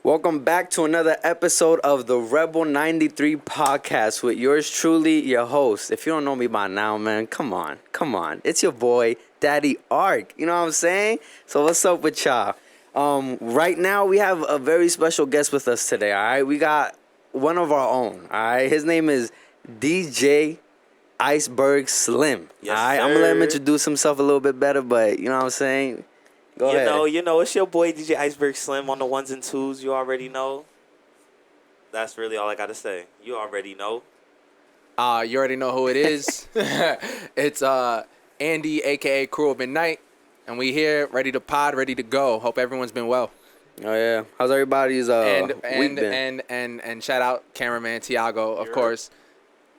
Welcome back to another episode of the Rebel 93 podcast with yours truly, your host. If you don't know me by now, man, come on. It's your boy, Daddy Ark. You know what I'm saying? So what's up with y'all? Right now, we have a very special guest with us today, all right? We got one of our own, all right? His name is DJ IceBergSlim. Yes, all right? sir. I'm going to let him introduce himself a little bit better, but you know what I'm saying? Go ahead. You know, it's your boy DJ IceBergSlim on the ones and twos. You already know. That's really all I got to say. You already know. You already know who it is. It's Andy, a.k.a. Crew of Midnight. And we here, ready to pod, ready to go. Hope everyone's been well. Oh, yeah. How's everybody's week been? And shout out cameraman Tiago, of course.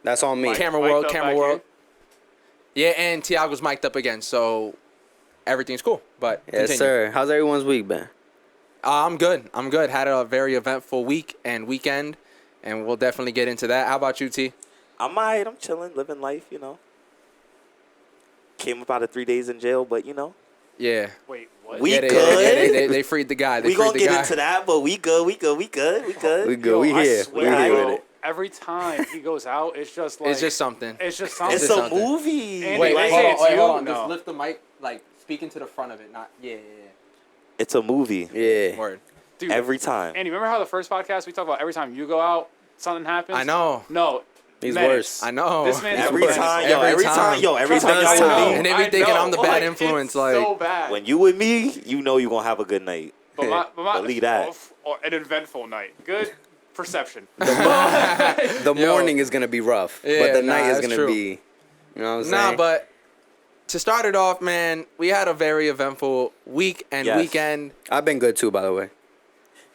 That's on me. Camera world. Yeah, and Tiago's mic'd up again, so everything's cool. But yes, continue. sir. How's everyone's week been? I'm good. Had a very eventful week and weekend, and we'll definitely get into that. How about you, T? I'm all right. I'm chilling, living life, you know. Came up out of 3 days in jail, but, you know. Yeah. Wait, what? We Yeah, good. they freed the guy. We gonna get into that, but we good. We We good. Yo, We I here. We swear, here yo, with it. every time he goes out, it's just like It's just something. It's just something. It's just a something. movie. And Wait, they hold say on. it's Wait, you? hold on. No. Just lift the mic, like, speaking to the front of it. Not, yeah. It's a movie. Yeah. Word. Dude, Every time. Andy, remember how the first podcast we talked about every time you go out, something happens? I know. No. He's menace. worse. I know. This man's Every a menace. time, Every time every time does y'all too. with me. And they be I thinking know, I'm the bad like, influence, It's like- so bad. When you with me, you know you gonna have a good night. but Believe that. Or an eventful night. Good perception. The morning is gonna be rough, but Yeah, the nah, night is that's gonna true. be. You know what I'm saying? Nah, but to start it off, man, we had a very eventful week and Yes. weekend. I've been good too, by the way.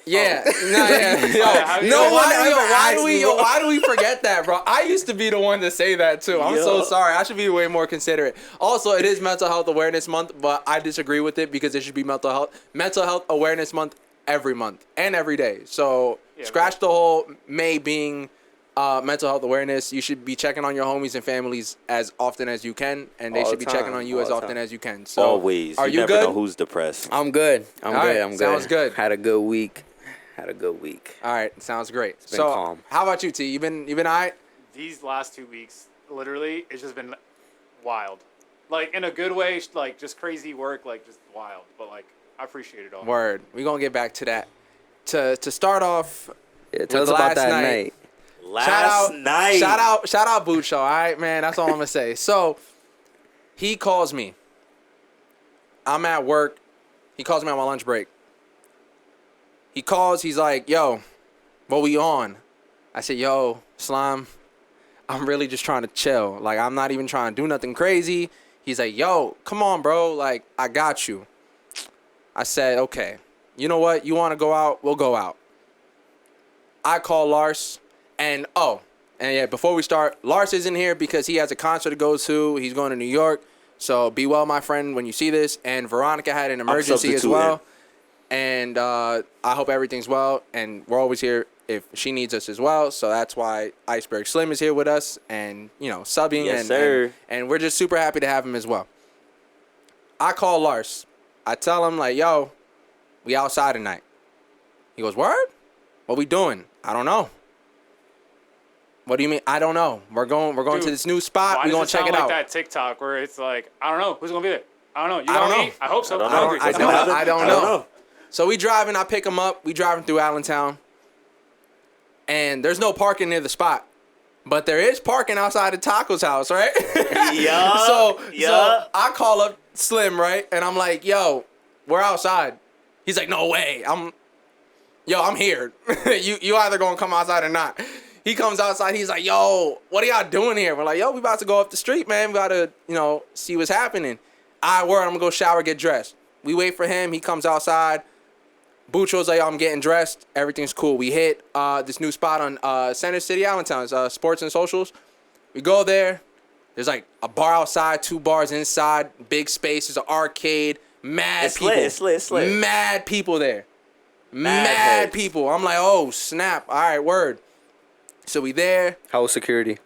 Yeah. Nah, yeah. how you No doing? one ever why asked me what- why do we forget that, bro? I used to be the one to say that too. I'm so Yo. sorry. I should be way more considerate. Also, it is Mental Health Awareness Month, but I disagree with it because it should be Mental Health Awareness Month every month and every day. So Yeah, scratch the whole May being mental health awareness. You should be checking on your homies and families as often as you can, and they All should the be checking time, on you all as the often time. as you can. So Always. Are you never good? know who's depressed. I'm good. All right, I'm good. sounds good. Had a good week. All right, sounds great. been So calm. how about you, T? You been all right? These last 2 weeks, literally, it's just been wild. Like, in a good way, like, just crazy work, like, just wild. But, like, I appreciate it all. Word. We're gonna get back to that. To start off, Yeah, tell us With about last that night. night. Last night. Shout out Bucho, all right, man. That's all I'm gonna say. So he calls me. I'm at work. He calls me on my lunch break. He calls, he's like, yo, what we on? I said, yo, Slime, I'm really just trying to chill. Like, I'm not even trying to do nothing crazy. He's like, yo, come on, bro. Like, I got you. I said, okay. You know what? You want to go out? We'll go out. I call Lars, and yeah, before we start, Lars isn't here because he has a concert to go to. He's going to New York. So be well, my friend, when you see this. And Veronica had an emergency as well. And I hope everything's well. And we're always here if she needs us as well. So that's why IceBergSlim is here with us and, you know, subbing. Yes, and, sir. and we're just super happy to have him as well. I call Lars. I tell him, like, yo, we outside tonight. He goes, word? What we doing? I don't know. What do you mean? I don't know. We're going Dude, to this new spot. Why We're does going it to check sound it like out. that TikTok where it's like, I don't know. Who's going to be there? I don't know. You I don't gonna know. eat? I hope so. I don't I'm know. hungry. I don't know. So we driving. I pick him up. We driving through Allentown. And there's no parking near the spot. But there is parking outside the Taco's house, right? Yeah. So I call up Slim, right? And I'm like, yo, we're outside. He's like, no way. I'm here. you either gonna come outside or not. He comes outside. He's like, yo, what are y'all doing here? We're like, yo, we about to go up the street, man. We gotta, see what's happening. I'm gonna go shower, get dressed. We wait for him. He comes outside. Bucho's like, I'm getting dressed. Everything's cool. We hit this new spot on Center City, Allentown. It's Sports and Socials. We go there. There's like a bar outside, 2 bars inside, big space. There's an arcade. Mad people. It's lit. Mad people there. Mad heads. people. I'm like, oh, snap. All right, word. So we there. How was security?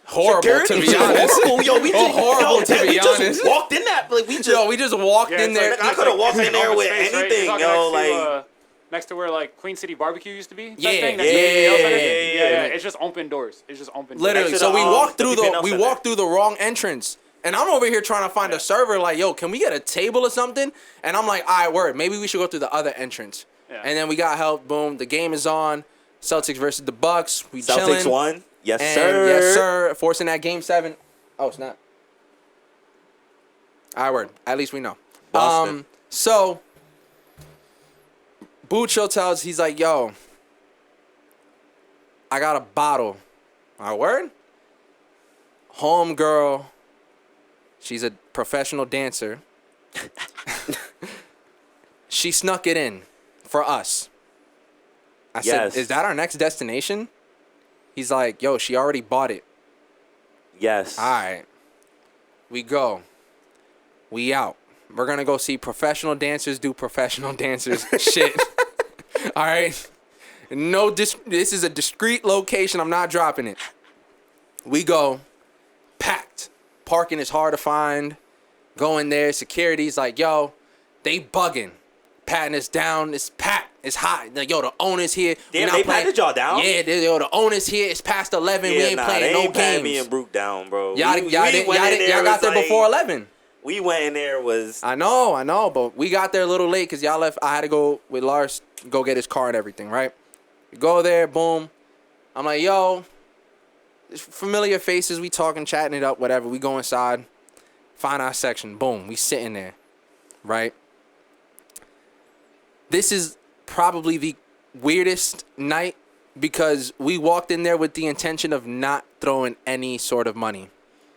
Horrible, to be honest. Horrible. Yo, we just, Horrible, to be we honest. just walked in that. Like, we just, Yo, we just walked Yeah, in it's there. like- I could have walked in there with Space, right? anything, You're talking yo. next to, Like, next to where like Queen City Barbecue used to be. That Yeah, thing, yeah, next to the nail center? yeah. It's just open doors. It's just open. Literally. Next to So the, we walked the through PPL we Center. walked through the wrong entrance. And I'm over here trying to find a server like, yo, can we get a table or something? And I'm like, all right, word. Maybe we should go through the other entrance. Yeah. And then we got help. Boom. The game is on. Celtics versus the Bucks. We Celtics chilling. won. Yes, And sir. yes, sir. Forcing that game 7. Oh, snap. All right, word. At least we know. Boston. So, Bucho tells, he's like, yo, I got a bottle. All right, word? Homegirl. She's a professional dancer. She snuck it in for us. I Yes. said, is that our next destination? He's like, yo, she already bought it. Yes. All right. We go. We out. We're going to go see professional dancers do professional dancers shit. All right. No, this is a discreet location. I'm not dropping it. We go. Packed. Parking is hard to find. Go in there. Security's like, yo, they bugging. Patting us down. It's packed. It's hot. Like, yo, the owner's here. Damn, they patted y'all down? Yeah, yo, the owner's here. It's past 11. Yeah, we ain't nah, playing they no ain't patting games. me and Brook down, bro. Y'all went in got there was before like- 11. We went in there was I know, but we got there a little late because y'all left. I had to go with Lars, go get his car and everything, right? We go there, boom. I'm like, yo, familiar faces. We talking, chatting it up, whatever. We go inside, find our section, boom. We sitting there, right? This is probably the weirdest night because we walked in there with the intention of not throwing any sort of money.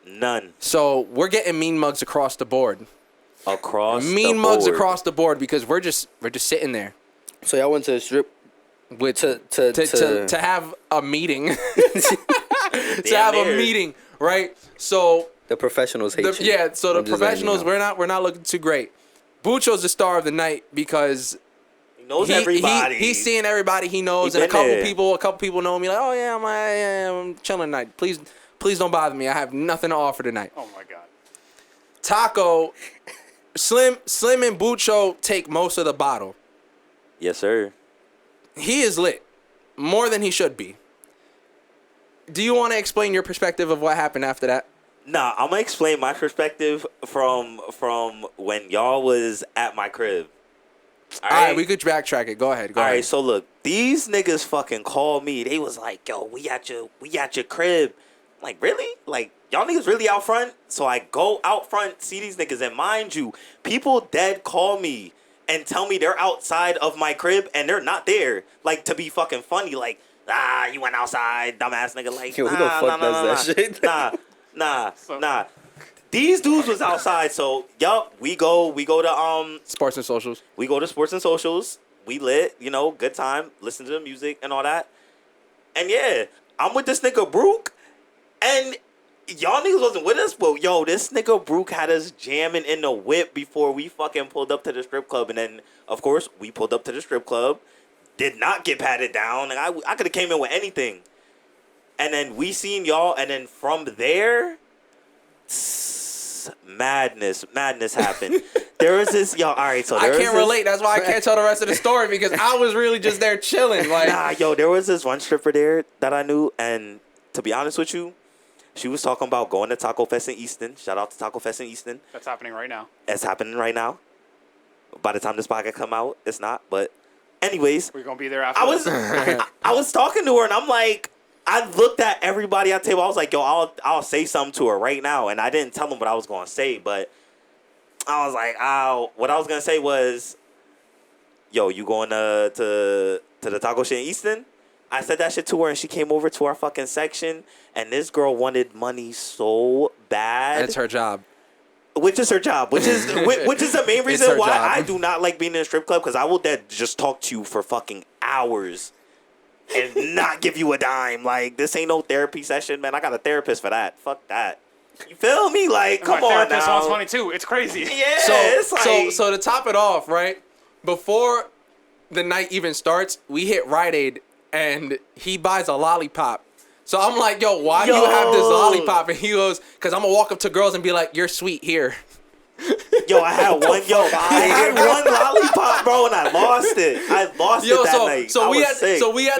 none So we're getting mean mugs across the board. across Mean the mugs board. across the board because we're just sitting there So y'all went to the strip with to have a meeting. to have a near. meeting, right? So the professionals hate you. yeah, so the I'm just letting you professionals know. we're not looking too great. Bucho's the star of the night because He knows everybody. he's seeing everybody he knows, He and a been couple there. people know me like, oh yeah, I'm chilling tonight. Please don't bother me. I have nothing to offer tonight. Oh my god. Taco, Slim and Bucho take most of the bottle. Yes, sir. He is lit more than he should be. Do you want to explain your perspective of what happened after that? Nah, I'm gonna explain my perspective from when y'all was at my crib. All right, we could backtrack it. Go ahead. All right, so look, these niggas fucking called me. They was like, "Yo, we at your crib." I'm like, really? Like, y'all niggas really out front? So I go out front, see these niggas, and mind you, people dead call me and tell me they're outside of my crib and they're not there. Like, to be fucking funny, like, you went outside, dumbass nigga. Like, Yo, who the fuck does that shit? Nah. These dudes was outside, so yup, we go to Sports and socials. we go to Sports and Socials. We lit, good time, listen to the music and all that. And yeah, I'm with this nigga Brook, and y'all niggas wasn't with us, but yo, this nigga Brook had us jamming in the whip before we fucking pulled up to the strip club. And then, of course, we pulled up to the strip club, did not get patted down. And I could have came in with anything. And then we seen y'all, and then from there, madness happened. There was this, all right, so I can't relate. That's why I can't tell the rest of the story because I was really just there chilling. Like, Nah, yo, there was this one stripper there that I knew, and to be honest with you, she was talking about going to Taco Fest in Easton. Shout out to Taco Fest in Easton. That's happening right now. It's happening right now. By the time this podcast come out, it's not. But anyways, We're gonna be there after. I was talking to her, and I'm like, I looked at everybody at the table. I was like, yo, I'll say something to her right now. And I didn't tell them what I was going to say, but I was like, what I was going to say was, yo, you going to the taco shit in Easton? I said that shit to her, and she came over to our fucking section, and this girl wanted money so bad. that's her job. Which is her job. Which is the main It's reason her why job. I do not like being in a strip club, because I will just talk to you for fucking hours and not give you a dime. Like, this ain't no therapy session, man. I got a therapist for that. Fuck that. You feel me? Like, come my on therapist now. wants money too. It's crazy. Yeah, So, it's like, so to top it off, right before the night even starts, we hit Rite Aid and he buys a lollipop. So I'm like, yo, why do you have this lollipop? And he goes, because I'm gonna walk up to girls and be like, you're sweet here. I had one lollipop, bro, and I lost it. I lost it that night. So we had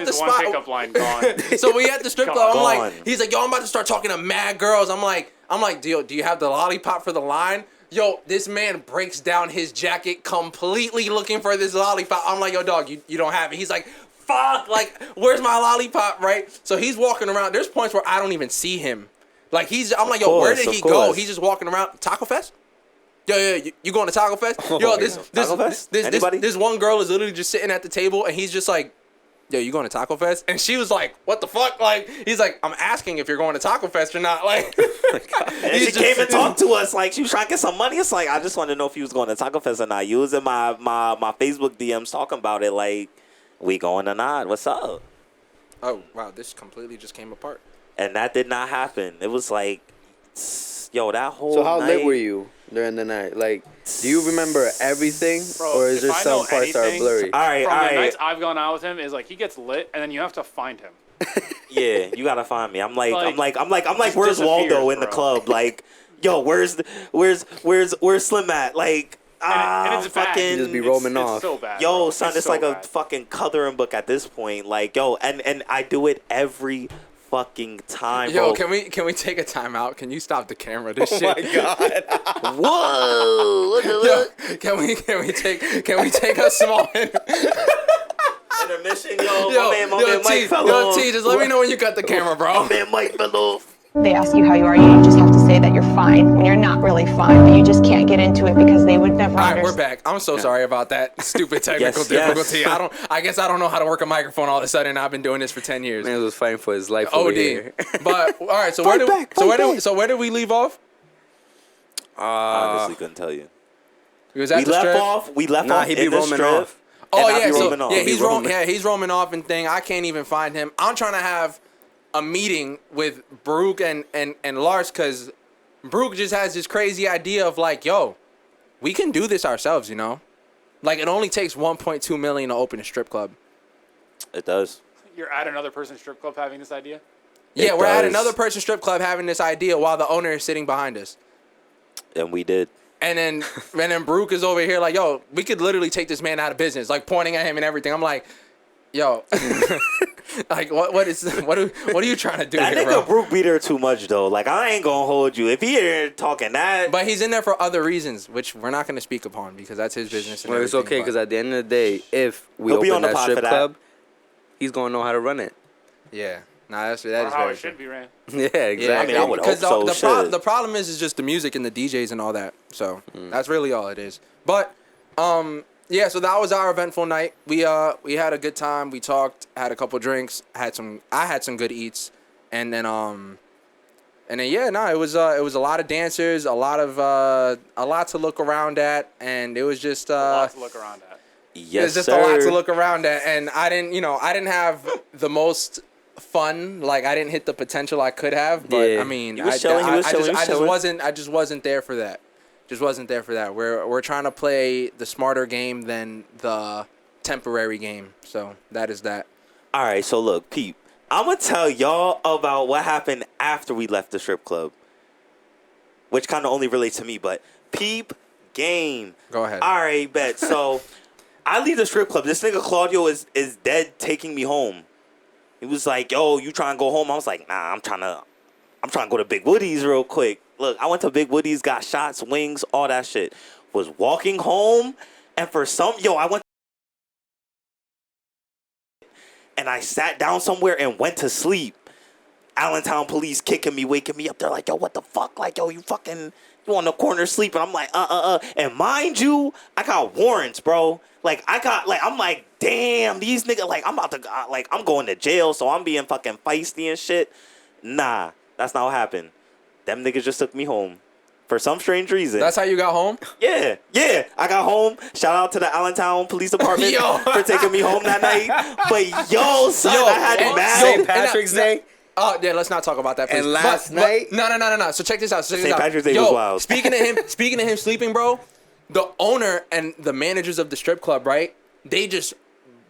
the His spot. one pickup line gone. So we at the strip club. I'm Gone. like, he's like, yo, I'm about to start talking to mad girls. I'm like, do you have the lollipop for the line? Yo, this man breaks down his jacket completely looking for this lollipop. I'm like, yo, dog, you don't have it. He's like, fuck, like, where's my lollipop, right? So he's walking around. There's points where I don't even see him. Like, I'm like, yo, where did he go? He's just walking around. Taco Fest? Yo, you going to Taco Fest? Yo, this one girl is literally just sitting at the table, and he's just like, yo, you going to Taco Fest? And she was like, what the fuck? Like, he's like, I'm asking if you're going to Taco Fest or not. Like, and she came and talked to us like she was trying to get some money. It's like, I just wanted to know if you was going to Taco Fest or not. You was in my Facebook DMs talking about it like, we going or not? What's up? oh, wow, this completely just came apart. And that did not happen. It was like, yo, that whole So how night, lit were you during the night? Like, do you remember everything, Bro, or is if there I some know parts that are anything- blurry? All right, From the nights I've gone out with him is like he gets lit and then you have to find him. Yeah, you gotta find me. I'm like, just where's Waldo disappears, in the bro. club? Like, yo, where's Slim at? Like, And it's bad. fucking. Just be roaming It's off. so bad. Yo, bro. son, it's so like bad. a fucking coloring book at this point. Like, yo, and I do it every fucking time, Yo, bro. can we take a timeout? Can you stop the camera? This Oh shit. my god! Whoa! Look at Yo, can we take a small intermission, yo. My man Mike T, fell yo, off. T, just let me know when you cut the camera, bro. My man Mike fell off. They ask you how you are, you just have to say that you're fine when you're not really fine, but you just can't get into it because they would never All right, we're understand. back. I'm so sorry about that stupid technical Yes, yes. difficulty. I guess I don't know how to work a microphone all of a sudden. I've been doing this for 10 years. Man was fighting for his life over OD. here. But all right, so Fight where back, did fight back. where did we leave off? Honestly, couldn't tell you. We was at We the left strip. off. We left Nah, off he be in the roaming strip. off. Oh and I yeah, be so roaming off. yeah, Be he's roaming off and thing. I can't even find him. I'm trying to have a meeting with Baruch and Lars because Baruch just has this crazy idea of like, yo, we can do this ourselves, you know? Like it only takes 1.2 million to open a strip club. It does. You're at another person's strip club having this idea? Yeah, It we're at does. another person's strip club having this idea while the owner is sitting behind us. And we did. And then Baruch is over here like, yo, we could literally take this man out of business, like pointing at him and everything. I'm like, yo, like what are you trying to do That here, nigga bro? Brooke beat her too much though. Like I ain't gonna hold you. If he here talking that, But he's in there for other reasons, which we're not going to speak upon because that's his business. And Well, it's everything, okay but- because at the end of the day, if we He'll be open on the that pod strip for that. club, he's gonna know how to run it. yeah, nah, that Or is how very it true. should be ran. Yeah, exactly. Yeah, I mean, I would because hope the, so, shit. the problem is just the music and the DJs and all that. So that's really all it is. But yeah, so that was our eventful night. We had a good time. We talked, had a couple drinks, I had some good eats, and then yeah, no, it was a lot of dancers, a lot to look around at, and it was just A lot to look around at. yes, it's just sir. a lot to look around at, and I didn't have the most fun. Like I didn't hit the potential I could have, but Yeah. I mean, He was chilling, he was chilling, he was chilling. I just wasn't there for that. Just wasn't there for that. We're trying to play the smarter game than the temporary game. So that is that. All right, so look, peep. I'm gonna tell y'all about what happened after we left the strip club, which kind of only relates to me. But peep game. Go ahead. All right, bet. So I leave the strip club. This nigga Claudio is dead taking me home. He was like, "Yo, you trying to go home?" I was like, "Nah, I'm trying to go to Big Woody's real quick." Look, I went to Big Woody's, got shots, wings, all that shit. Was walking home, and I went and I sat down somewhere and went to sleep. Allentown police kicking me, waking me up. They're like, "Yo, what the fuck? Like, yo, you on the corner sleeping?" I'm like, And mind you, I got warrants, bro. Like, I'm like, damn, these niggas, like, I'm going to jail, so I'm being fucking feisty and shit. Nah, that's not what happened. Them niggas just took me home. For some strange reason. That's how you got home? Yeah. I got home. Shout out to the Allentown Police Department Yo. for taking me home that night. But yo, son, I had and- mad. St. Patrick's Day. Oh yeah, let's not talk about that. Please. And last night? No. So check this out. St. Patrick's Day was wild. Speaking of him sleeping, bro, the owner and the managers of the strip club, right? They just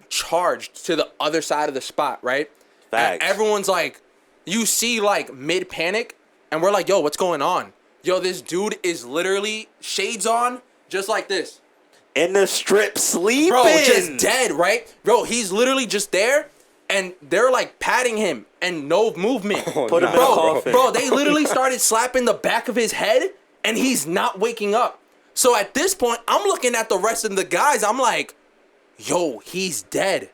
charged to the other side of the spot, right? Facts. And everyone's like, you see, like mid panic, and we're like, yo, what's going on? Yo, this dude is literally shades on, just like this. In the strip sleeping. Bro, just dead, right? Bro, he's literally just there, and they're like patting him and no movement. Put him in a Bro, coffin. bro, they literally started slapping the back of his head, and he's not waking up. So at this point, I'm looking at the rest of the guys. I'm like, yo, he's dead.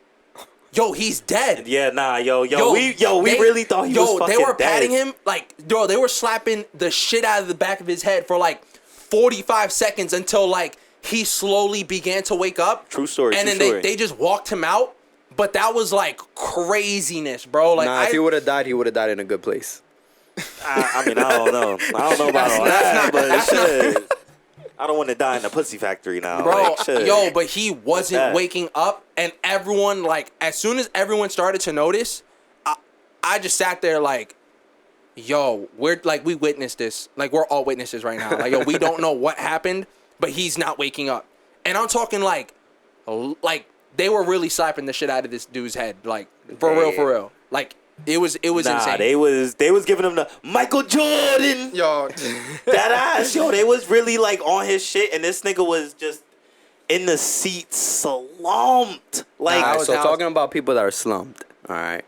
Yo, he's dead. Yeah, nah, we really thought he was fucking they were dead. patting him like, yo, they were slapping the shit out of the back of his head for like 45 seconds until like he slowly began to wake up. True story. And true then story. they just walked him out. But that was like craziness, bro. Like, Nah, if he would have died, he would have died in a good place. I mean, I don't know. I don't know about all that, but shit. I don't want to die in the pussy factory now. bro, Like, shit. yo, but he wasn't that? waking up, and everyone, like, as soon as everyone started to notice, I just sat there like, yo, we witnessed this. Like, we're all witnesses right now. Like, yo, we don't know what happened, but he's not waking up. And I'm talking like they were really slapping the shit out of this dude's head, like, for real. Like, it was Nah, insane. they was giving him the Michael Jordan. Yo, That ass, yo, they was really like on his shit, and this nigga was just in the seat slumped. Like, Nah, All right, was so how- talking about people that are slumped. All right.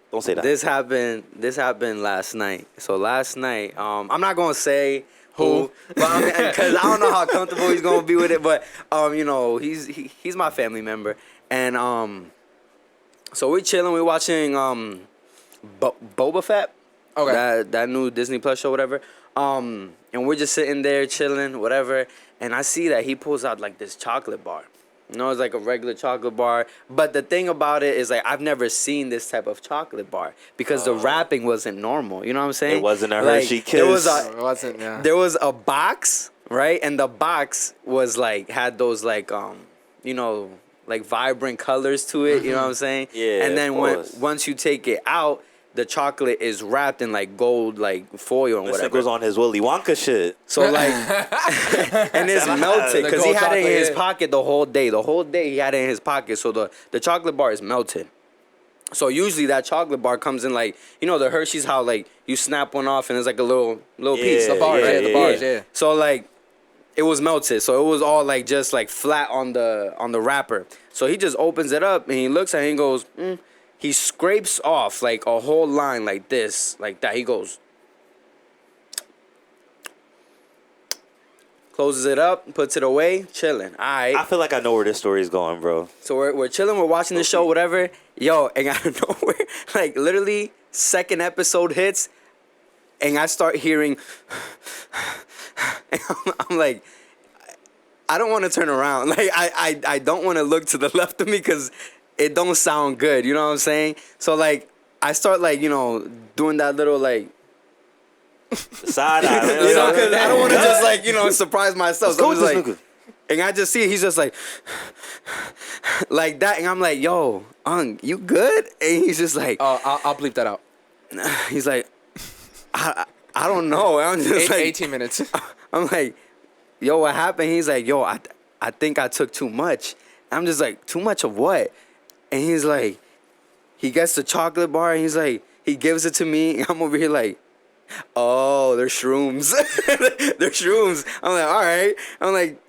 don't say that. This happened last night. So last night, I'm not gonna say who, but because I don't know how comfortable he's gonna be with it. But you know, he's my family member, and so we're chilling. We're watching Boba Fett. Okay. That new Disney Plus show, whatever. And we're just sitting there chilling, whatever. And I see that he pulls out like this chocolate bar. You know, it's like a regular chocolate bar. But the thing about it is, like, I've never seen this type of chocolate bar because the wrapping wasn't normal. You know what I'm saying? It wasn't a Like, Hershey There was Kiss. it wasn't, yeah. there was a box, right? And the box was like had those like you know, like vibrant colors to it. You know what I'm saying? Yeah, And then of when course. once you take it out, the chocolate is wrapped in like gold, like foil and This whatever. nigga was on his Willy Wonka shit. So like, and it's melted The because he gold had it in chocolate, his yeah. pocket the whole day. The whole day he had it in his pocket. So the chocolate bar is melted. So usually that chocolate bar comes in like, you know, the Hershey's, how like you snap one off and it's like a little piece. Yeah, The bars, yeah, the bars, yeah. So like, it was melted. So it was all like just like flat on the wrapper. So he just opens it up and he looks at it and he goes, he scrapes off like a whole line like this, like that. He goes, closes it up, puts it away, chilling. All right. I feel like I know where this story is going, bro. So we're chilling, we're watching the show, whatever. Yo, and out of nowhere, like literally second episode hits, and I start hearing, and I'm like, I don't want to turn around. Like I don't want to look to the left of me because it don't sound good. You know what I'm saying? So like I start like, you know, doing that little like, Side eye. you know, because I don't want to just like, you know, surprise myself. So I'm just like, and I just see he's just like that, and I'm like, yo, you good? And he's just like, I'll bleep that out. he's like, I don't know. I'm just like, 18 minutes. I'm like, yo, what happened? He's like, yo, I think I took too much. I'm just like, too much of what? And he's like, he gets the chocolate bar, and he's like, he gives it to me, and I'm over here like, oh, they're shrooms. They're shrooms. I'm like, all right. I'm like,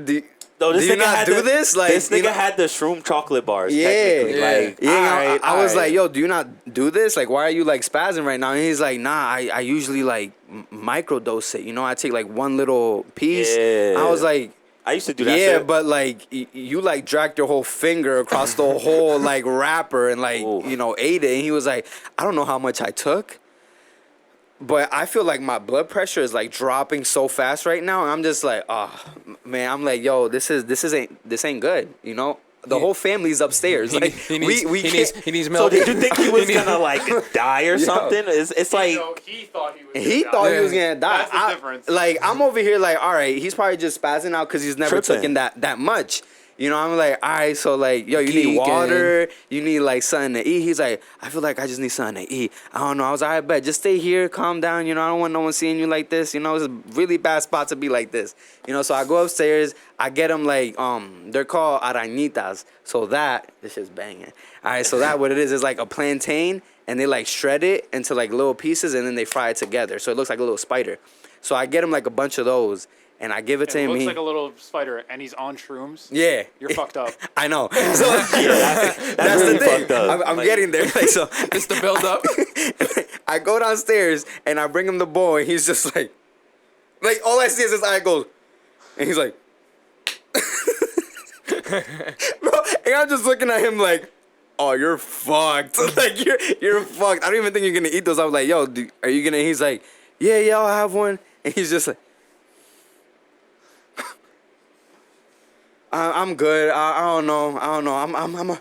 do you not do this? Like, this you nigga know- had the shroom chocolate bars. Yeah, technically. yeah. Like, yeah. alright, I was alright. like, yo, do you not do this? Like, why are you like spazzing right now? And he's like, nah, I usually like microdose it. You know, I take like one little piece. Yeah. I was like, I used to do that. yeah, shit. but like you like dragged your whole finger across the whole like wrapper and like, Ooh. you know, ate it. And he was like, I don't know how much I took, but I feel like my blood pressure is like dropping so fast right now. And I'm just like, oh man, I'm like, yo, this ain't good. You know, the whole family's upstairs. Like he we needs can't. milk. So did you think he was gonna like die or something? It's like So he thought he was. He gonna thought die. he was gonna die. That's the difference. Like I'm over here, like, all right, he's probably just spazzing out because he's never Tripping. taken that much. You know, I'm like, all right, so like, yo, you need Geeking. water, you need like something to eat. He's like, I feel like I just need something to eat. I don't know. I was like, I bet, just stay here, calm down. You know, I don't want no one seeing you like this. You know, it's a really bad spot to be like this. You know, so I go upstairs, I get them like, they're called arañitas. So this shit's banging. All right, so that what it is like a plantain, and they like shred it into like little pieces, and then they fry it together. So it looks like a little spider. So I get him like a bunch of those, and I give it to It him. looks He- like a little spider, and he's on shrooms. yeah, You're fucked up. I know. So that's really the thing. fucked up. I'm Like- getting there. Like, so It's the build up. I go downstairs and I bring him the bowl, and he's just like all I see is his eye goes, and he's like, bro, and I'm just looking at him like, oh, you're fucked. Like you're fucked. I don't even think you're gonna eat those. I was like, yo, are you gonna? He's like, yeah, I'll have one, and he's just like. I'm good. I don't know. I'm a.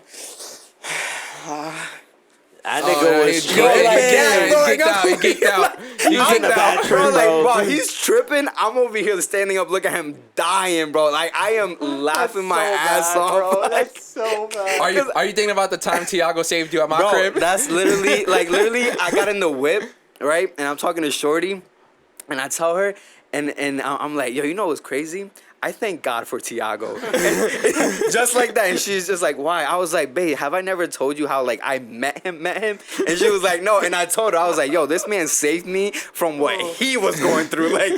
That Oh, nigga yeah, was he tripping. geeked out. He geeked out. He was in geeked a bad out. trip, Bro, like, bro. bro, he's tripping. I'm over here standing up, looking at him dying, bro. Like I am laughing my ass off. Like, That's so bad. Are you thinking about the time Tiago saved you at my bro, crib? that's literally I got in the whip, right, and I'm talking to Shorty, and I tell her, and I'm like, yo, you know what's crazy? I thank God for Tiago. Just like that. And she's just like, why? I was like, babe, have I never told you how, like, I met him? And she was like, no. And I told her, I was like, yo, this man saved me from what he was going through. Like,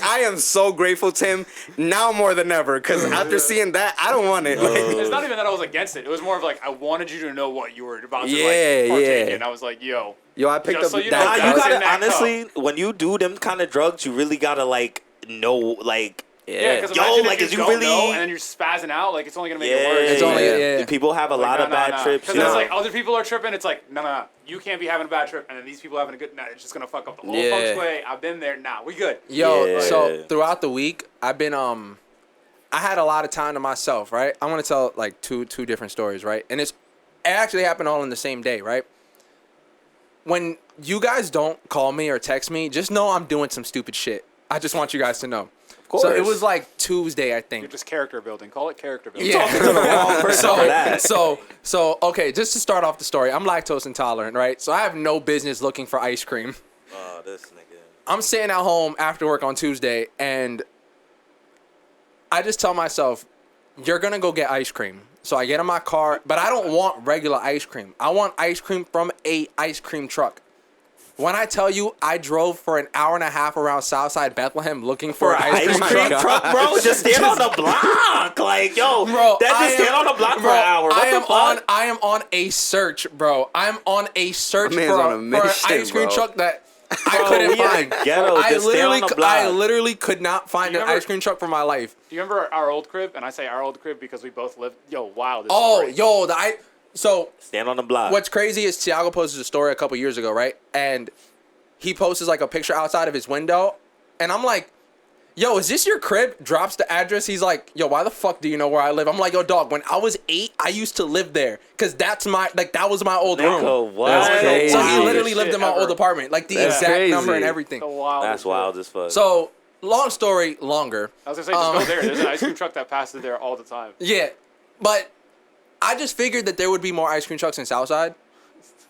I am so grateful to him now more than ever. Because after seeing that, I don't want it. Like, It's not even that I was against it. It was more of like I wanted you to know what you were about to Yeah, like partake yeah. in. I was like, yo, yo, I picked Just up so you that. know, Nah, guys, you in gotta that honestly, when you do them kind of drugs, you really gotta like know, like, yeah, because Yo, imagine like, if is you you don't really- know and then you're spazzing out, like it's only gonna make it yeah, worse. It's only- yeah. People have a lot of bad trips. Because you it's know? like other people are tripping. It's like, no, you can't be having a bad trip, and then these people having a good. Nah, it's just gonna fuck up the whole Yeah. feng shui. I've been there. Nah, we good. Yo, Yeah. so throughout the week, I've been I had a lot of time to myself, right? I want to tell like two different stories, right? And it actually happened all in the same day, right? When you guys don't call me or text me, just know I'm doing some stupid shit. I just want you guys to know. course. So it was like Tuesday, I You're think. just character building. Call it character building. Yeah. talking to the wrong person for that. So okay, just to start off the story, I'm lactose intolerant, right? So I have no business looking for ice cream. Oh, this nigga. I'm sitting at home after work on Tuesday, and I just tell myself, you're going to go get ice cream. So I get in my car, but I don't want regular ice cream. I want ice cream from a ice cream truck. When I tell you I drove for an hour and a half around Southside Bethlehem looking for an ice cream truck. truck, bro. Just stand on the block, like yo, Bro, that just stand on the block for an hour. What the fuck? I am on a search, bro. I'm on a search My for, man's on a for an mission, ice cream bro. truck that I Bro, couldn't we in the find. ghetto, I just stay on the block. I literally could not find Do you an remember- ice cream truck for my life. Do you remember our old crib? And I say our old crib because we both lived. Yo, wow. This Oh, story. yo, so Stand on the block. what's crazy is Tiago posted a story a couple years ago, right? And he posts like a picture outside of his window, and I'm like, yo, is this your crib? Drops the address. He's like, yo, why the fuck do you know where I live? I'm like, yo, dog, when I was 8, I used to live there. Cause that was my old room. Nigga, what? That's crazy. So he Wow. literally lived in my Shit old ever. apartment. Like the That's exact crazy. number and everything. The wildest That's shit. wild as fuck. So long story longer. I was gonna say, just go there. There's an ice cream truck that passes there all the time. Yeah. But I just figured that there would be more ice cream trucks in Southside.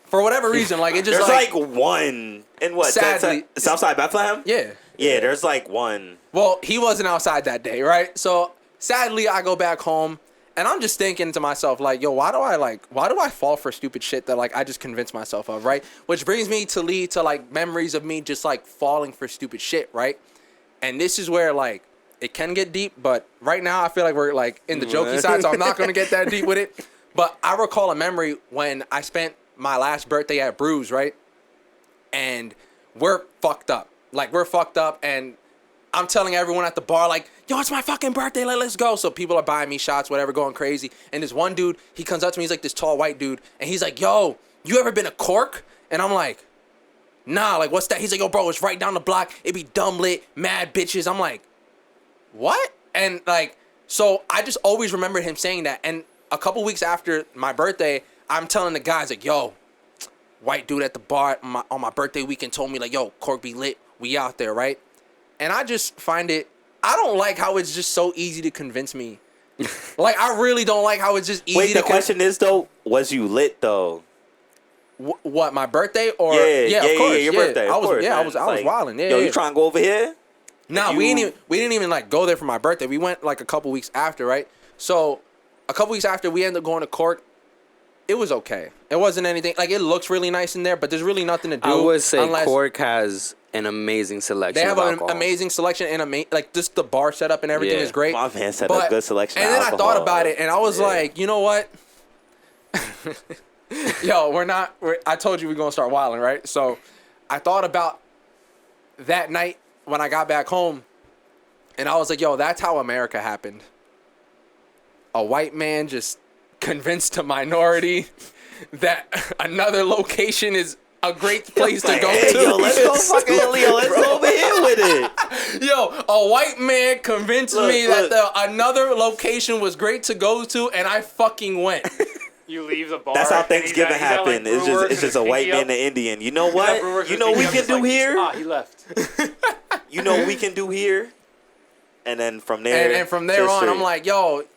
For whatever reason, like it just there's like one in what? Sadly- Southside Bethlehem. yeah. Yeah, there's like one. Well, he wasn't outside that day, right? So sadly, I go back home, and I'm just thinking to myself, like, yo, why do I fall for stupid shit that like I just convince myself of, right? Which brings me to lead to like memories of me just like falling for stupid shit, right? And this is where like it can get deep, but right now I feel like we're like in the jokey side, so I'm not gonna get that deep with it. But I recall a memory when I spent my last birthday at Brews, right? And we're fucked up. Like, we're fucked up, and I'm telling everyone at the bar, like, yo, it's my fucking birthday, let's go. So people are buying me shots, whatever, going crazy. And this one dude, he comes up to me, he's like this tall white dude, and he's like, yo, you ever been to Cork? And I'm like, nah, like, what's that? He's like, yo, bro, it's right down the block. It be dumb lit, mad bitches. I'm like, what? And, like, so I just always remember him saying that. And a couple weeks after my birthday, I'm telling the guys, like, yo, white dude at the bar on my birthday weekend told me, like, yo, Cork be lit. We out there, right? And I just find it, I don't like how it's just so easy to convince me. Like, I really don't like how it's just easy Wait, to the question is though, was you lit though? What, my birthday? Or Yeah, of course, your birthday. I of was course, I man. was It's like, wilding. Yeah, yo, yeah. you trying to go over here? Nah, You- we didn't even like go there for my birthday. We went like a couple weeks after, right? So a couple weeks after, we ended up going to Cork. it was okay. It wasn't anything like it looks really nice in there, but there's really nothing to do. I would say unless Cork has an amazing selection. they have of an alcohol. amazing selection and like just the bar setup and everything Yeah. is great. My man said But- a good selection. And of then I alcohol. thought about it, and I was Yeah. like, you know what? Yo, I told you we're gonna start wilding, right? So, I thought about that night when I got back home, and I was like, yo, that's how America happened. A white man just convinced a minority that another location is a great place to Like, go hey, to. yo, let's go fucking Leo. Let's go over here with it. Yo, a white man convinced me Look. that another location was great to go to, and I fucking went. You leave the bar. That's how and he's Thanksgiving at, like, happened. It's Brewworks just with a his white pinky man up. and an Indian. You know He's at Brewworks what? with You his know what we pinky up, can just do here. Ah, he left. You know what we can do here. And then from there, And from there to on, I'm straight. like,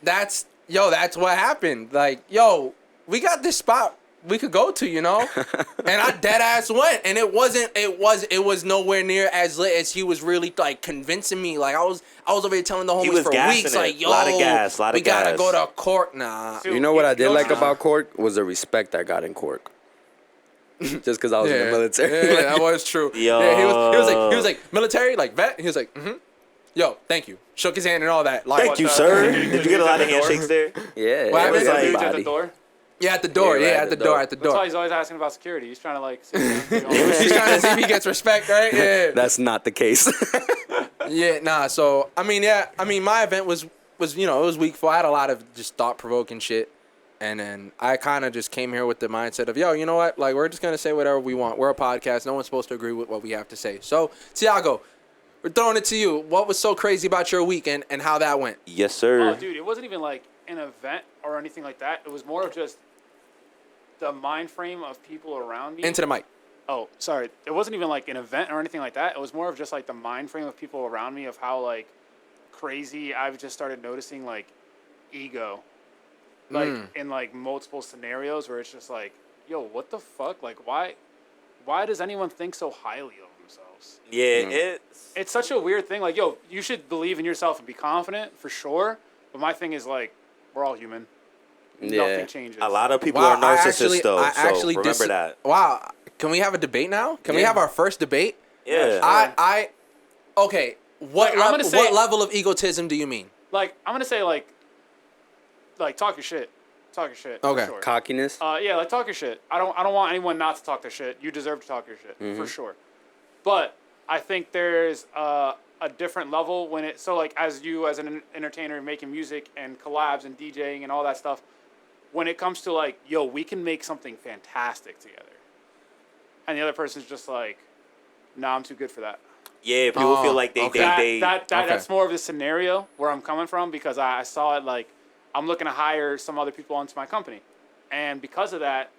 that's what happened. Like, yo, we got this spot we could go to, and I dead ass went, and it was nowhere near as lit as he was really like convincing me. Like I was over here telling the homies was for gassing weeks, it. like, yo, Lot of gas, lot of we gotta gas. go to Cork. Nah, Dude, You know what I did no, like nah. about Cork was the respect I got in Cork. Just because I was in the military. Yeah, that was true. Yo. Yeah, he was like military, like vet. He was like, yo, thank you. Shook his hand and all that. Like, Thank you, the- sir. Did Did you get a lot of you at the door? handshakes there? Yeah, What it was happened? Dudes at everybody. the door. Yeah, at the door. Yeah, Yeah, right at the door. At the That's why door. he's always asking about security. He's trying to like. See He's trying to see if he gets respect, right? Yeah. That's not the case. Yeah, nah. So I mean, my event was it was week 4. I had a lot of just thought provoking shit, and then I kind of just came here with the mindset of, yo, you know what? Like we're just gonna say whatever we want. We're a podcast. No one's supposed to agree with what we have to say. So Tiago, we're throwing it to you. What was so crazy about your week and how that went? Yes, sir. Oh, dude, it wasn't even like an event or anything like that. It was more of just the mind frame of people around me. Into the mic. Oh, sorry. It wasn't even like an event or anything like that. It was more of just like the mind frame of people around me of how like crazy I've just started noticing like ego. Like in like multiple scenarios where it's just like, yo, what the fuck? Like why does anyone think so highly of themselves? Yeah, It's such a weird thing. Like, yo, you should believe in yourself and be confident for sure. But my thing is like, we're all human. Yeah. Nothing changes. a lot of people Wow, are narcissists though. I so actually remember that. Wow, can we have a debate now? Can we Yeah. have our first debate? Yeah. Sure. Okay. What Like, I'm gonna say- what level of egotism do you mean? Like, I'm gonna say like talk your shit. Talk your shit. Okay. For sure. Cockiness. Yeah, like talk your shit. I don't want anyone not to talk their shit. You deserve to talk your shit for sure. But I think there's a different level when it. So like as an entertainer making music and collabs and DJing and all that stuff, when it comes to like, yo, we can make something fantastic together, and the other person's just like, nah, I'm too good for that. Yeah, people Oh, feel like okay. they That's more of the scenario where I'm coming from because I saw it like I'm looking to hire some other people onto my company, and because of that,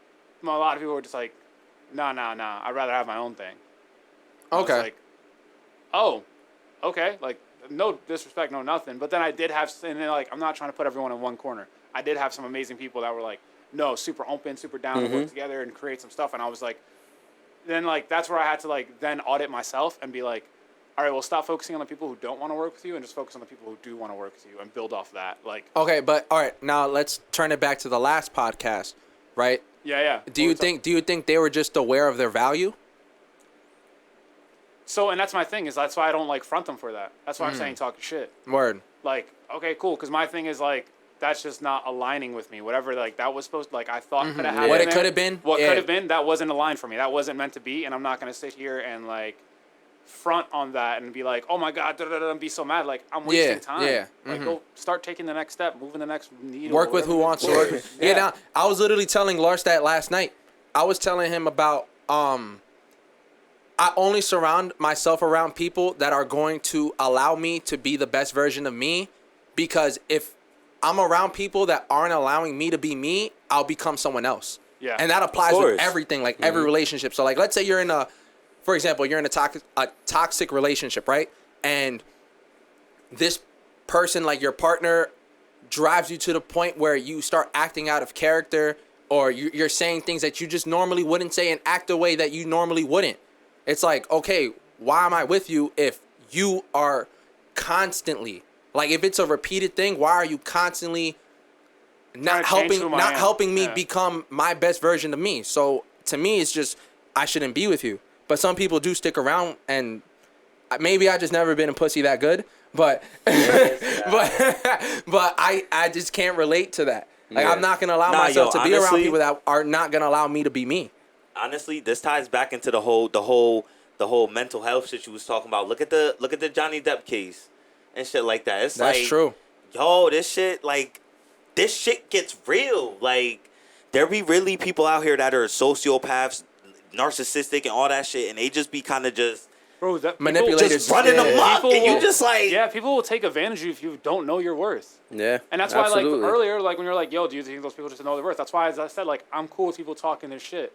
a lot of people were just like, nah, I'd rather have my own thing. I was Okay. like, oh, okay. Like no disrespect, no nothing. But then I did have, and then like I'm not trying to put everyone in one corner. I did have some amazing people that were like, no, super open, super down to work together and create some stuff. And I was like, then like that's where I had to like then audit myself and be like, all right, well, stop focusing on the people who don't want to work with you and just focus on the people who do want to work with you and build off that. Like, Okay, but all right, now let's turn it back to the last podcast, right? yeah. Do you think they were just aware of their value? So, and that's my thing is that's why I don't like front them for that. That's why I'm saying talking shit. Word. Like, okay, cool. Because my thing is like, that's just not aligning with me. Whatever, like that was supposed to, like I thought could have happened. What it there, could have been, What yeah. could have been, that wasn't aligned for me. That wasn't meant to be. And I'm not going to sit here and like front on that and be like, oh my God, and be so mad. Like, I'm wasting Yeah, time. yeah, Like, go start taking the next step, moving the next needle. Work with who wants to work. Yeah. Now I was literally telling Lars that last night. I was telling him about I only surround myself around people that are going to allow me to be the best version of me, because if I'm around people that aren't allowing me to be me, I'll become someone else. Yeah. And that applies Of with course. everything, like every relationship. So like let's say you're in a, for example, you're in a toxic relationship, right? And this person, like your partner, drives you to the point where you start acting out of character, or you're saying things that you just normally wouldn't say and act a way that you normally wouldn't. It's like, okay, why am I with you if you are constantly, like if it's a repeated thing, why are you constantly not to change who I am. helping me Yeah. become my best version of me. So to me, it's just I shouldn't be with you. But some people do stick around, and maybe I just never been a pussy that good. But but I just can't relate to that. Like Yeah. I'm not gonna allow Nah, myself yo, to be around honestly- people that are not gonna allow me to be me. Honestly, this ties back into the whole mental health shit you was talking about. Look at the Johnny Depp case and shit like that. It's That's like, true. yo, this shit gets real. Like, there be really people out here that are sociopaths, narcissistic, and all that shit, and they just be kind of just Bro, that Manipulated. just running Yeah. amok, People and you will- just like, Yeah, people will take advantage of you if you don't know your worth. Yeah. And that's absolutely. why, like, earlier, like, when you're like, yo, do you think those people just know their worth? That's why, as I said, like, I'm cool with people talking their shit.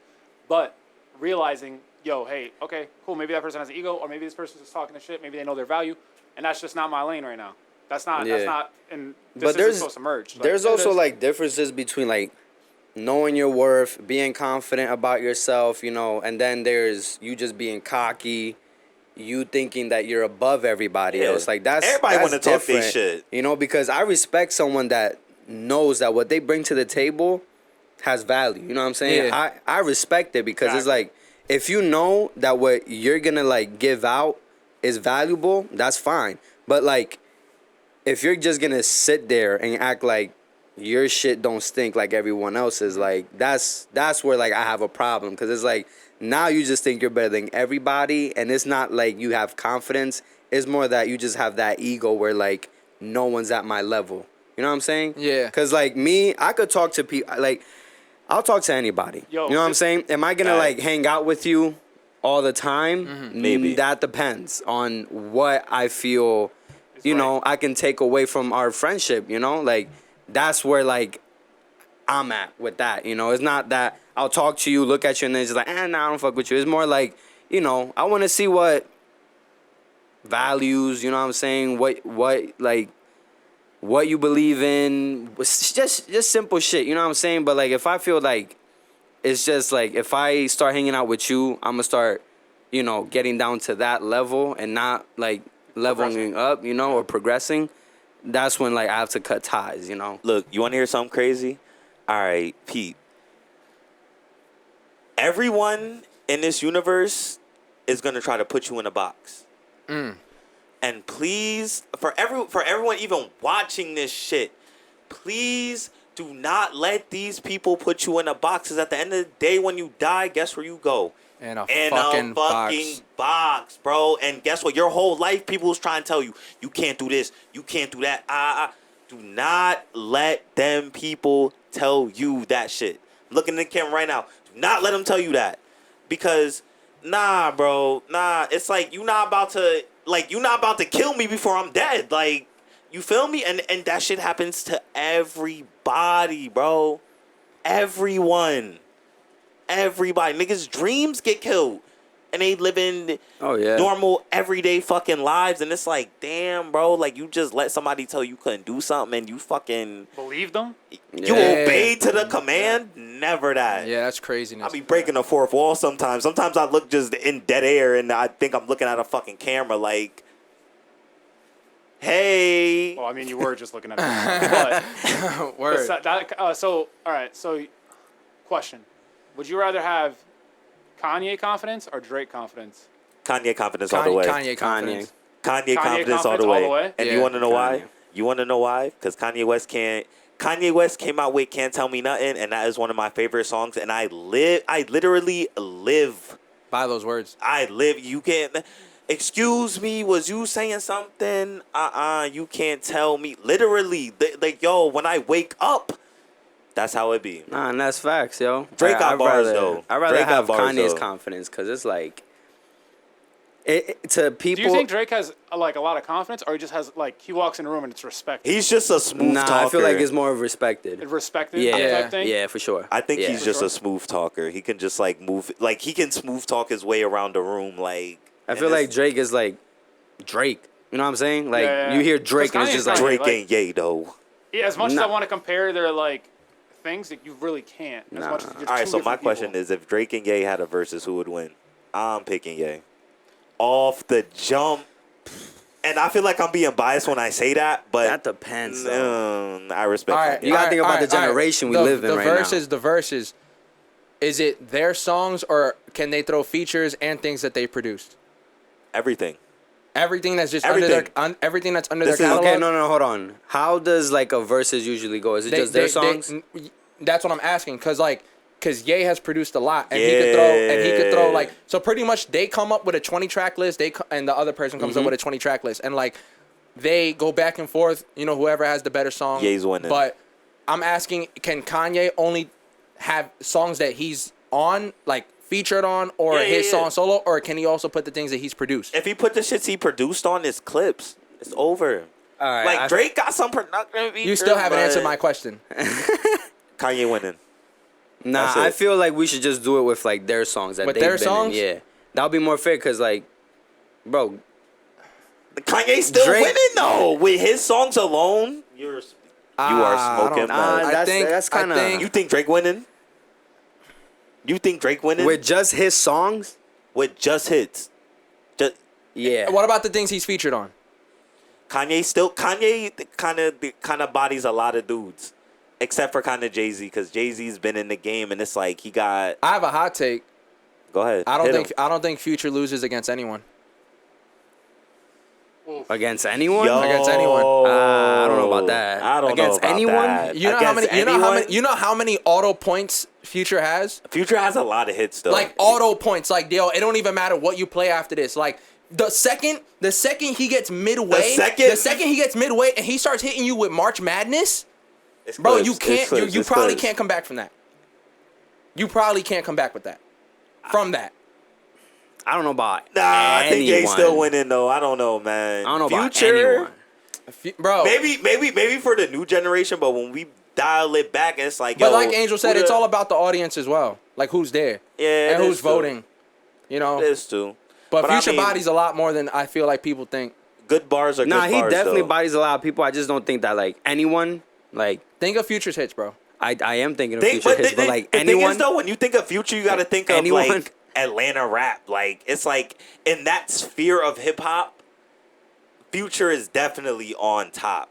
But realizing, yo, hey, okay, cool, maybe that person has an ego, or maybe this person's just talking their shit, maybe they know their value, and that's just not my lane right now. That's not, and this But isn't there's supposed to merge. Like, there's it also is. like differences between like knowing your worth, being confident about yourself, and then there's you just being cocky, you thinking that you're above everybody Yeah. else. Like that's Everybody that's wanna talk they different, shit. because I respect someone that knows that what they bring to the table has value. You know what I'm saying? Yeah. I respect it because it's Exactly. like if you know that what you're gonna like give out is valuable, that's fine. But like if you're just gonna sit there and act like your shit don't stink like everyone else's, like that's where like I have a problem because it's like now you just think you're better than everybody, and it's not like you have confidence. It's more that you just have that ego where like no one's at my level. You know what I'm saying? Yeah. Because like me, I could talk to people like I'll talk to anybody. Yo, you know what I'm this- saying? Am I gonna like hang out with you all the time? Maybe. That depends on what I feel. It's You right. know, I can take away from our friendship. Like that's where like I'm at with that. It's not that I'll talk to you, look at you, and then it's just like, nah, I don't fuck with you. It's more like, I want to see what values. You know what I'm saying? What you believe in. It's just simple shit. You know what I'm saying? But like, if I feel like it's just like if I start hanging out with you, I'm gonna start, getting down to that level and not like leveling up, or progressing. That's when like I have to cut ties. look, you want to hear something crazy? All right, Pete. Everyone in this universe is gonna try to put you in a box. And please, for everyone even watching this shit, please do not let these people put you in a box. Because at the end of the day, when you die, guess where you go? In a In fucking a fucking box, bro. And guess what? Your whole life, people was trying to tell you, you can't do this, you can't do that. Do not let them people tell you that shit. I'm looking in the camera right now. Do not let them tell you that. Because, nah, bro. Nah, it's like you're not about to kill me before I'm dead. Like, you feel me? And that shit happens to everybody, bro. Everyone. Everybody. Niggas' dreams get killed. And they live in normal, everyday fucking lives. And it's like, damn, bro. Like, you just let somebody tell you couldn't do something and you fucking... Believe them? You obeyed to the command? Never that. Yeah, that's craziness. I be breaking the fourth wall sometimes. Sometimes I look just in dead air and I think I'm looking at a fucking camera like... Hey. Well, I mean, you were just looking at it. But Word. all right. So, question: would you rather have Kanye confidence or Drake confidence? Kanye confidence all the way. Kanye confidence. Kanye confidence all the way. And Yeah. you want to know why? Kanye. You want to know why? Because Kanye West came out with "Can't Tell Me Nothing," and that is one of my favorite songs. And I literally live. By those words. You can't. Excuse me, was you saying something? You can't tell me. Literally, like, yo, when I wake up, that's how it be. Nah, and that's facts, yo. Drake got bars, rather, though. I'd rather Drake got have bars, Kanye's though. confidence because it's like, to people. Do you think Drake has like a lot of confidence, or he just has like he walks in a room and it's respected? He's just a smooth talker. I feel like it's more respected. Respected Yeah, type thing? yeah, for sure. I think Yeah. he's just sure. a smooth talker. He can just like move, like he can smooth talk his way around the room. Like I and feel like it's- Drake is like Drake. You know what I'm saying? Like Yeah. you hear Drake and it's Kanye's just like not- Drake like- ain't yay though. Yeah, as much as Nah. I want to compare their like things, that you really can't. As much as you're All right, two so my different question people. is, if Drake and Ye had a versus, who would win? I'm picking Ye. Off the jump. And I feel like I'm being biased when I say that, but That depends, though. I respect All Kanye. right, You gotta think about the all right. generation we live in right now. The verses. Is it their songs or can they throw features and things that they produced? Everything. Everything that's just Everything. everything that's under This their is- catalog. Okay, no, hold on. How does like a verses usually go? Is it just their songs? That's what I'm asking, cause Ye has produced a lot, and Yeah. he could throw like, so pretty much they come up with a 20-track list. And the other person comes up with a 20-track list, and like they go back and forth. You know, whoever has the better song. Ye's winning. But I'm asking, can Kanye only have songs that he's on, like featured on, or his song solo, or can he also put the things that he's produced? If he put the shits he produced on his clips, it's over. All right, Like Drake got some production. You still haven't answered my question. Kanye winning. Nah, That's it. I feel like we should just do it with like their songs that With they've their been songs? in. Yeah, that would be more fair because like, bro, Kanye still Drake- winning though. With his songs alone, you are I smoking. don't know. mad. I think- that's kind I think- You think Drake winning? You think Drake winning with just his songs. with just hits? Just Yeah, What about the things he's featured on? Kanye kind of bodies a lot of dudes, except for kind of Jay-Z, because Jay-Z's been in the game and it's like he got. I have a hot take. Go ahead. I Hit him. don't think Future loses against anyone. against anyone. Yo. Against anyone. I don't know about that. I don't Against know about anyone? that. You know how many? Against You know how many auto points Future has? Future has a lot of hits though. Like auto points. Like yo, it don't even matter what you play after this. Like the second he gets midway, the second he gets midway and he starts hitting you with March Madness, It's bro, clips, you it's can't. clips, You it's probably clips. can't come back from that. You probably can't come back with that. From that. I don't know about Nah, I think Jay's anyone. still winning though. I don't know, man. I don't know about Future, anyone. Bro. Maybe for the new generation, but when we dial it back, it's like. But yo, like Angel said, who it's the- all about the audience as well. Like who's there. Yeah, And it who's is too. voting. You know. It is too. But I Future mean, bodies a lot more than I feel like people think. Good bars are Nah, good he bars, definitely though. bodies a lot of people. I just don't think that like anyone like Think of Future's hits, bro. I am thinking of Think, future hits, but the- like the anyone. thing is though, when you think of Future, you got to think of anyone? like Atlanta rap. Like it's like in that sphere of hip hop, Future is definitely on top.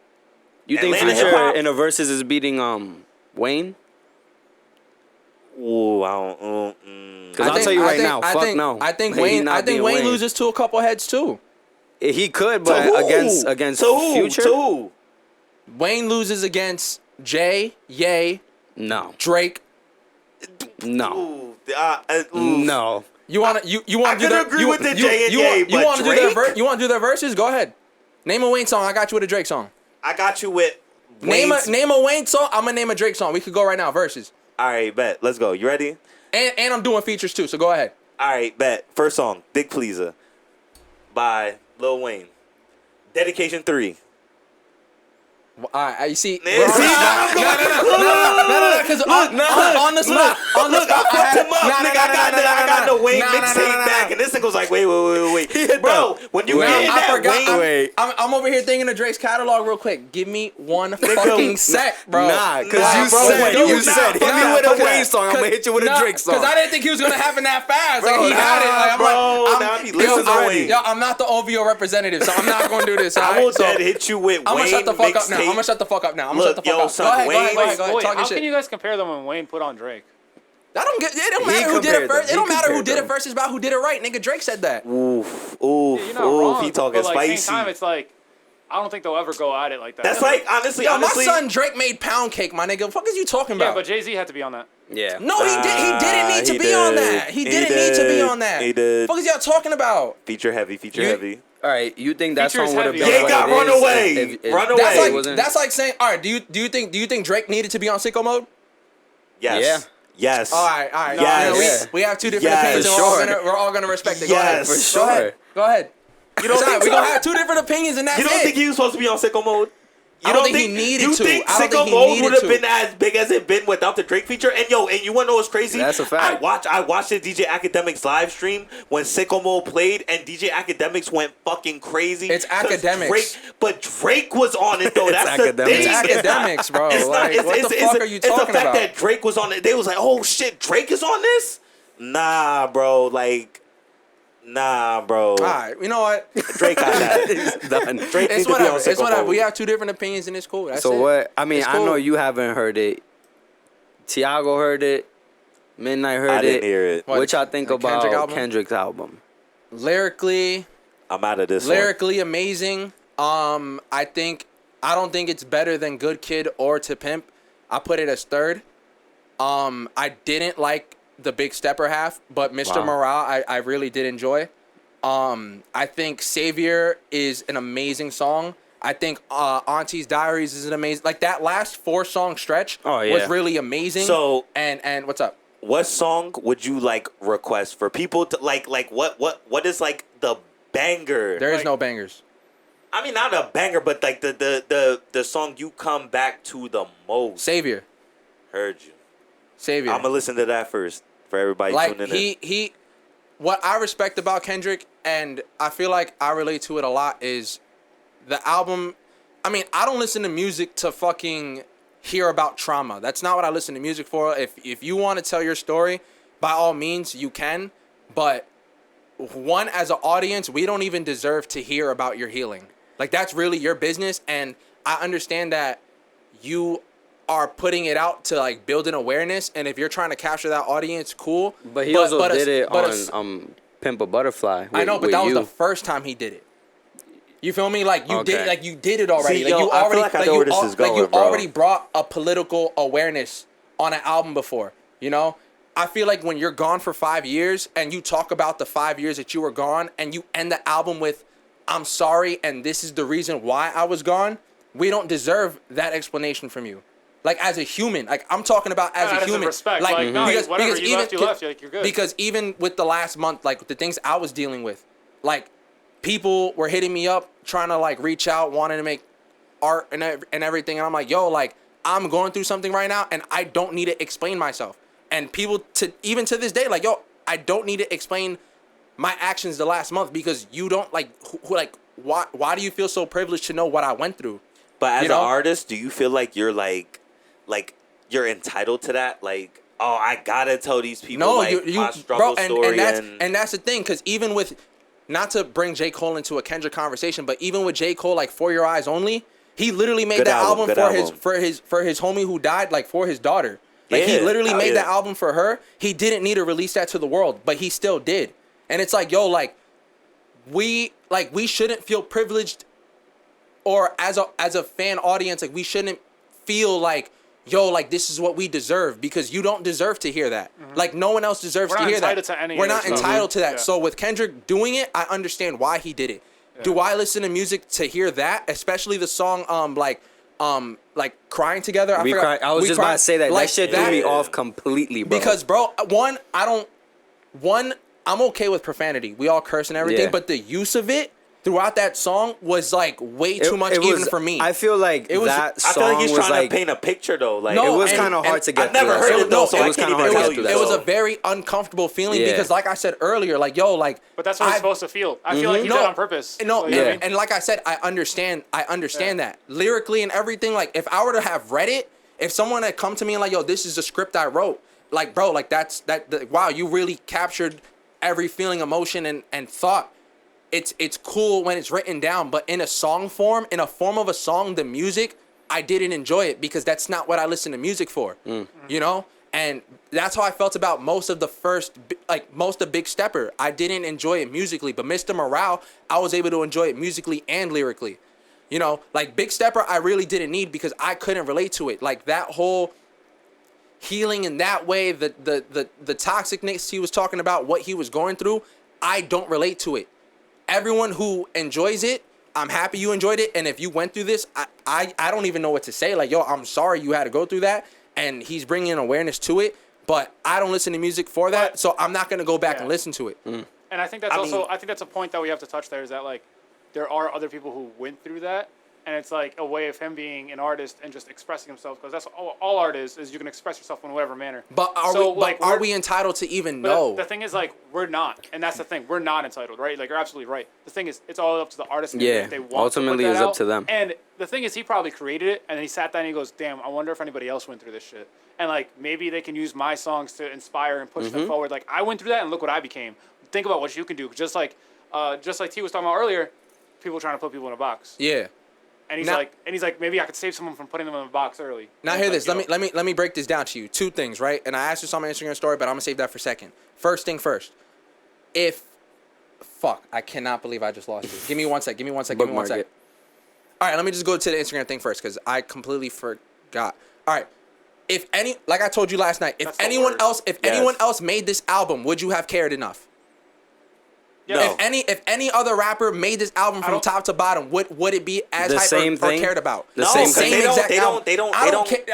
You think Atlanta Future hip-hop? in a versus is beating Wayne? Ooh, I don't. Because I'll tell you right now, fuck no. I think He Wayne. not I think beating Wayne loses to a couple heads too. He could, To but who? against to who? Future, To who? Wayne loses against Jay, Ye, no, Drake. no, Ooh, ooh. no. You want to I do could their, agree you, with the you, J and you, Ye, want, you but want to do their Drake? you want to do their verses? Go ahead. Name a Wayne song. I got you with a Drake song. I got you with. Name Wayne's- a Wayne song. I'm gonna name a Drake song. We could go right now. Verses. All right, bet. Let's go. You ready? And I'm doing features too. So go ahead. All right, bet. First song, Dick Pleaser by Lil Wayne. Dedication 3. All right, you see, Man, see, now I'm going because on the spot, Look, I fucked him up, nigga. I got the Wayne mixtape back, and this nigga was like, wait. Bro, when you get in that Wayne... I'm over here thinking of Drake's catalog real quick. Give me one fucking sec, bro. Nah, because Nah, you bro, said dude, you said hit me nah, with fuck a Wayne that. song. I'm gonna hit you with a Drake song. Because I didn't think he was gonna happen that fast. Bro, Like he had it. Like, I'm bro, like, now he listens to Wayne. yo, I'm not the OVO representative, so I'm not gonna do this. I alright? will So, dead hit you with I'm gonna Wayne shut the fuck up now. I'm mixtape. gonna shut the fuck up now. I'm gonna Look, shut the fuck yo, up. son, Go ahead. Wayne- Go ahead. Wait, Talk how your can shit. you guys compare them when Wayne put on Drake? It don't He matter who did it compared first. them. It don't He matter who compared did it them. first. It's about who did it right. Nigga, Drake said that. Oof, You're not wrong. he talking but like, spicy. Same time, it's like I don't think they'll ever go at it like that. That's like, honestly, Yo, my son Drake made pound cake, my nigga. What the fuck is you talking yeah, about? but Jay-Z had to be on that. Yeah. No, he didn't need to be on that. He didn't need to be on that. He did. What the fuck is y'all talking about? Feature heavy. All right, you think that Feature song is would have heavy. been Ye what got it is Runaway. if Runaway. That's Jay like wasn't- that's like saying, all right, do you think Drake needed to be on sicko mode? Yes. Yeah. Yes. All right. Yes. We have two different Yes. opinions. For And sure. we're all gonna respect it. Yes. Go ahead. For Go ahead. sure. Go ahead. You don't think We're so? gonna have two different opinions, and that's You don't it. think he was supposed to be on sicko mode? I don't think he needed you to. think I don't Sicko think he Mode needed would have to. been as big as it been without the Drake feature? And you wanna know what's crazy? That's a fact. I watched the DJ Academics live stream when Sicko Mode played, and DJ Academics went fucking crazy. It's 'Cause Academics. but Drake was on it though. It's That's the Academics. thing. It's Academics, bro. Like, what the fuck are you It's talking the fact about? that Drake was on it. They was like, oh shit, Drake is on this? Nah, bro. Like, Nah, bro. All right, you know what? Drake got that. It's done. Drake needs It's to be whatever. on It's sicko whatever. mode. We have two different opinions, and it's cool. That's So it. what? I mean, It's I know cool. you haven't heard it. Tiago heard it. Midnight heard I it. didn't hear it. What, What y'all think the about Kendrick album? Kendrick's album? Lyrically, I'm out of this one. lyrically amazing. I don't think it's better than Good Kid or To Pimp. I put it as third. I didn't like the Big Stepper half, but Mr. Wow. Morale I really did enjoy. I think Savior is an amazing song. I think Auntie's Diaries is an amazing, like that last 4-song stretch Oh, yeah. was really amazing. So- and what's up? What song would you like request for people to like what is like the banger? There is Like, no bangers. I mean, not a banger, but like the song you come back to the most. Savior. Heard you. Savior. I'm gonna listen to that first for everybody Like tuning in. he what I respect about Kendrick, and I feel like I relate to it a lot, is the album. I mean, I don't listen to music to fucking hear about trauma. That's not what I listen to music for. If you want to tell your story, by all means you can, but one, as an audience, we don't even deserve to hear about your healing. Like, that's really your business, and I understand that you are putting it out to like build an awareness, and if you're trying to capture that audience, cool. But he also but did it a- on Pimp a Butterfly. I know, with- but with that was you. the first time he did it. You feel me? Like you did, Okay. like you did it already. See, like yo, you I feel already, like I know where this is like you going, bro. already brought a political awareness on an album before. You know, I feel like when you're gone for 5 years and you talk about the 5 years that you were gone, and you end the album with, "I'm sorry, and this is the reason why I was gone." We don't deserve that explanation from you. Like, as a human, like I'm talking about as That a is a human. respect. Like, no, whatever, you left, you left. Like, you're good. Because even with the last month, like the things I was dealing with, like people were hitting me up trying to like reach out, wanting to make art and everything, and I'm like, yo, like I'm going through something right now, and I don't need to explain myself. And people even to this day, like, yo, I don't need to explain my actions the last month, because you don't like why do you feel so privileged to know what I went through? But as You know? an artist, do you feel like you're like you're entitled to that? Like, oh, I gotta tell these people No, like you my struggle bro, story and that's the thing, because even with, not to bring J. Cole into a Kendrick conversation, but even with J. Cole, like For Your Eyes Only, he literally made Good that album, album good for album. his homie who died, like for his daughter. Like he Yeah, literally hell made that yeah. album for her. He didn't need to release that to the world, but he still did. And it's like, yo, like we shouldn't feel privileged, or as a fan audience, like we shouldn't feel like, yo, like this is what we deserve, because you don't deserve to hear that. Like no one else deserves We're to not hear that. entitled to any We're of not this stuff. entitled to that. Yeah. So with Kendrick doing it, I understand why he did it. Do I listen to music to hear that, especially the song like Crying Together? I was just about to say that. Like, that shit threw me off completely, bro. because, bro, I'm okay with profanity. We all curse and everything, Yeah. but the use of it throughout that song was like way too much, even for me. I feel like It was- that I song feel like he's was trying like to paint a picture though. Like No, it was and- kind of hard and to get I've never through. heard it though, No, so it I was can't kind of even hard tell to you get that. It was through. a very uncomfortable feeling, Yeah. because like I said earlier, like, yo, like, But that's what it's supposed to feel. I feel like you did it on purpose. No, Like, you know what I and, mean? and like I said, I understand that lyrically and everything. Like, if I were to have read it, if someone had come to me and like, yo, this is a script I wrote, like, bro, like wow, you really captured every feeling, emotion, and thought. It's cool when it's written down, but in a song form, in a form of a song, the music, I didn't enjoy it, because that's not what I listen to music for. You know? And that's how I felt about most of Big Stepper. I didn't enjoy it musically, but Mr. Morale, I was able to enjoy it musically and lyrically. You know, like Big Stepper, I really didn't need, because I couldn't relate to it. Like that whole healing in that way, the toxicness he was talking about, what he was going through, I don't relate to it. Everyone who enjoys it, I'm happy you enjoyed it. And if you went through this, I don't even know what to say. Like, yo, I'm sorry you had to go through that. And he's bringing awareness to it. But I don't listen to music for that, so I'm not gonna go back and listen to it. And I think that's I think that's a point that we have to touch there, is that like there are other people who went through that, and it's like a way of him being an artist and just expressing himself, because that's all art is you can express yourself in whatever manner. But are we entitled to even know? The thing is, like, we're not, and that's the thing. We're not entitled, right? Like, you're absolutely right. The thing is, it's all up to the artist. And Yeah, if they want ultimately to put that it's up out. to them. And the thing is, he probably created it, and then he sat down and he goes, "Damn, I wonder if anybody else went through this shit." And like, maybe they can use my songs to inspire and push them forward. Like, I went through that, and look what I became. think about what you can do. Just like T was talking about earlier, people trying to put people in a box. Yeah. And he's like, maybe I could save someone from putting them in a box early. Now And hear it's this. like, Let me break this down to you. Two things, right? And I asked this on my Instagram story, but I'm gonna save that for a second. First thing first. Fuck, I cannot believe I just lost it. Give me one sec. Bookmark it. All right, let me just go to the Instagram thing first because I completely forgot. All right. Like I told you last night, That's the worst. anyone else made this album, would you have cared enough? Yeah. No. If any other rapper made this album from don't- top to bottom, would it be as The hype same or thing? cared about? The No, same 'cause thing? they don't-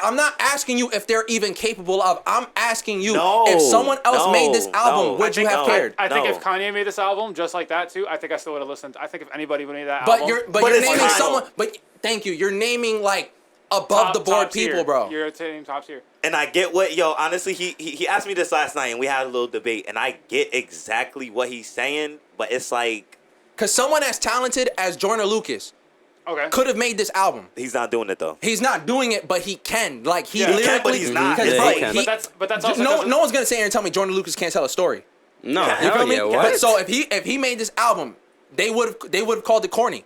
I'm not asking you if they're even capable of. I'm asking you No, if someone else made this album, no. would you have no. cared? I think No. if Kanye made this album just like that too, I think I still would have listened. I think if anybody would have made that But album, you're But you're it's naming Kanye. someone. But thank you. You're naming like above the board top tier. people, bro. You're saying top tier. And I get honestly, he asked me this last night and we had a little debate, and I get exactly what he's saying, but it's like, Because someone as talented as Joyner Lucas Okay. could have made this album. he's not doing it though. He's not doing it, but he can. Like he Yeah, he lyrically, can, but he's not. because, Yeah, bro, he can. But that's also no 'cause- one's gonna sit here and tell me Joyner Lucas can't tell a story. No, You You hell feel me? yeah, But what? so if he made this album, they would have called it corny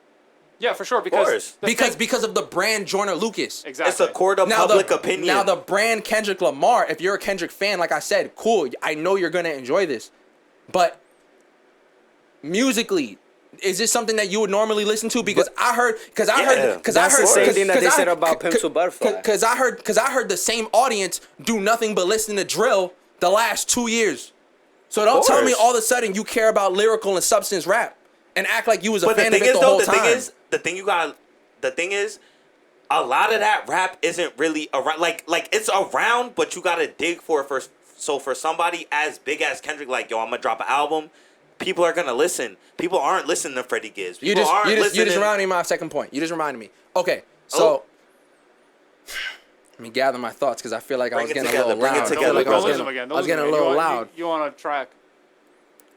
Yeah, for sure. course. because of the brand Joyner Lucas. exactly. It's a court of public opinion. Now the brand Kendrick Lamar, if you're a Kendrick fan, like I said, cool. I know you're gonna enjoy this, but musically, is this something that you would normally listen to? Because I heard That's the same thing that they said about Pimp to Butterfly. Because I heard the same audience do nothing but listen to drill the last 2 years. So don't tell me course. all of a sudden you care about lyrical and substance rap and act like you was a But the fan of thing it is, the whole though, time. the thing is, a lot of that rap isn't really around. Like it's around, but you gotta dig for it first. So for somebody as big as Kendrick, like, yo, I'm gonna drop an album, people are gonna listen. People aren't listening to Freddie Gibbs. You People just aren't listening. reminded me of my second point. You just reminded me. Okay, so let me gather my thoughts because I feel like I Bring was it getting a together, little bring it loud. I feel together, like bro. I was Don't getting, listen again. I was getting a You little want- loud. You want to track?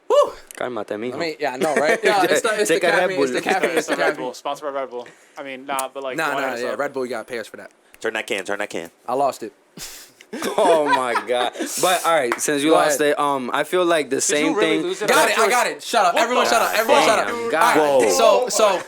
Woo! Cálmate, mijo. I mean, yeah, I know, right? Yeah, it's the Take a Red caffeine. It's the Bull. caffeine. It's the Red caffeine. Bull. Sponsored by Red Bull. I mean, nah, but like. Nah, one yeah. episode. Red Bull, you gotta pay us for that. Turn that can. I lost it. Oh my god! But all right, since you Go lost ahead. it, I feel like the same you really thing. lose it? Got it. I got it. Shut up. What Everyone the- shut up. Everyone shut Damn, up. God All right. damn. So,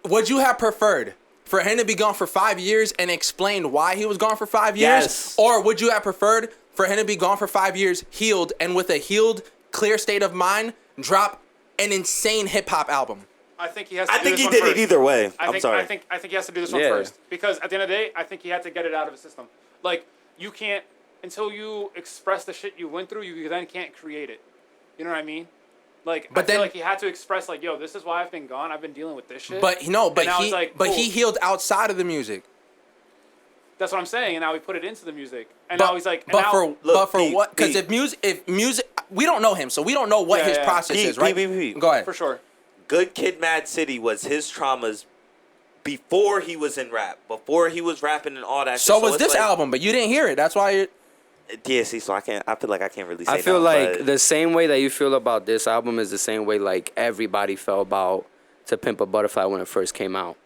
would you have preferred for him to be gone for 5 years and explain why he was gone for 5 years? Yes. Or would you have preferred for him to be gone for 5 years, healed, and with a healed, clear state of mind, drop an insane hip hop album? I think he has to I do think this he one did first. it either way. I I'm think, sorry. I think he has to do this one Yeah. first because at the end of the day, I think he had to get it out of his system. Like you can't until you express the shit you went through, you then can't create it. You know what I mean? Like, But I feel then- like he had to express like, yo, this is why I've been gone. I've been dealing with this shit. But no, but And now he it's like, but cool. he healed outside of the music. That's what I'm saying. And now he put it into the music. And But, now he's like, and but now, for Look, but for Pete, what? Because Pete. if music, we don't know him, so we don't know what Yeah, his yeah. process Pete, is, right? Pete. Go ahead. for sure. Good Kid, Mad City was his traumas before he was in rap, before he was rapping and all that. So shit. was it's this like- album, but you didn't hear it. That's why it. Yeah, see, so I feel like I can't really say. I feel nothing, like but the same way that you feel about this album is the same way like everybody felt about To Pimp a Butterfly when it first came out.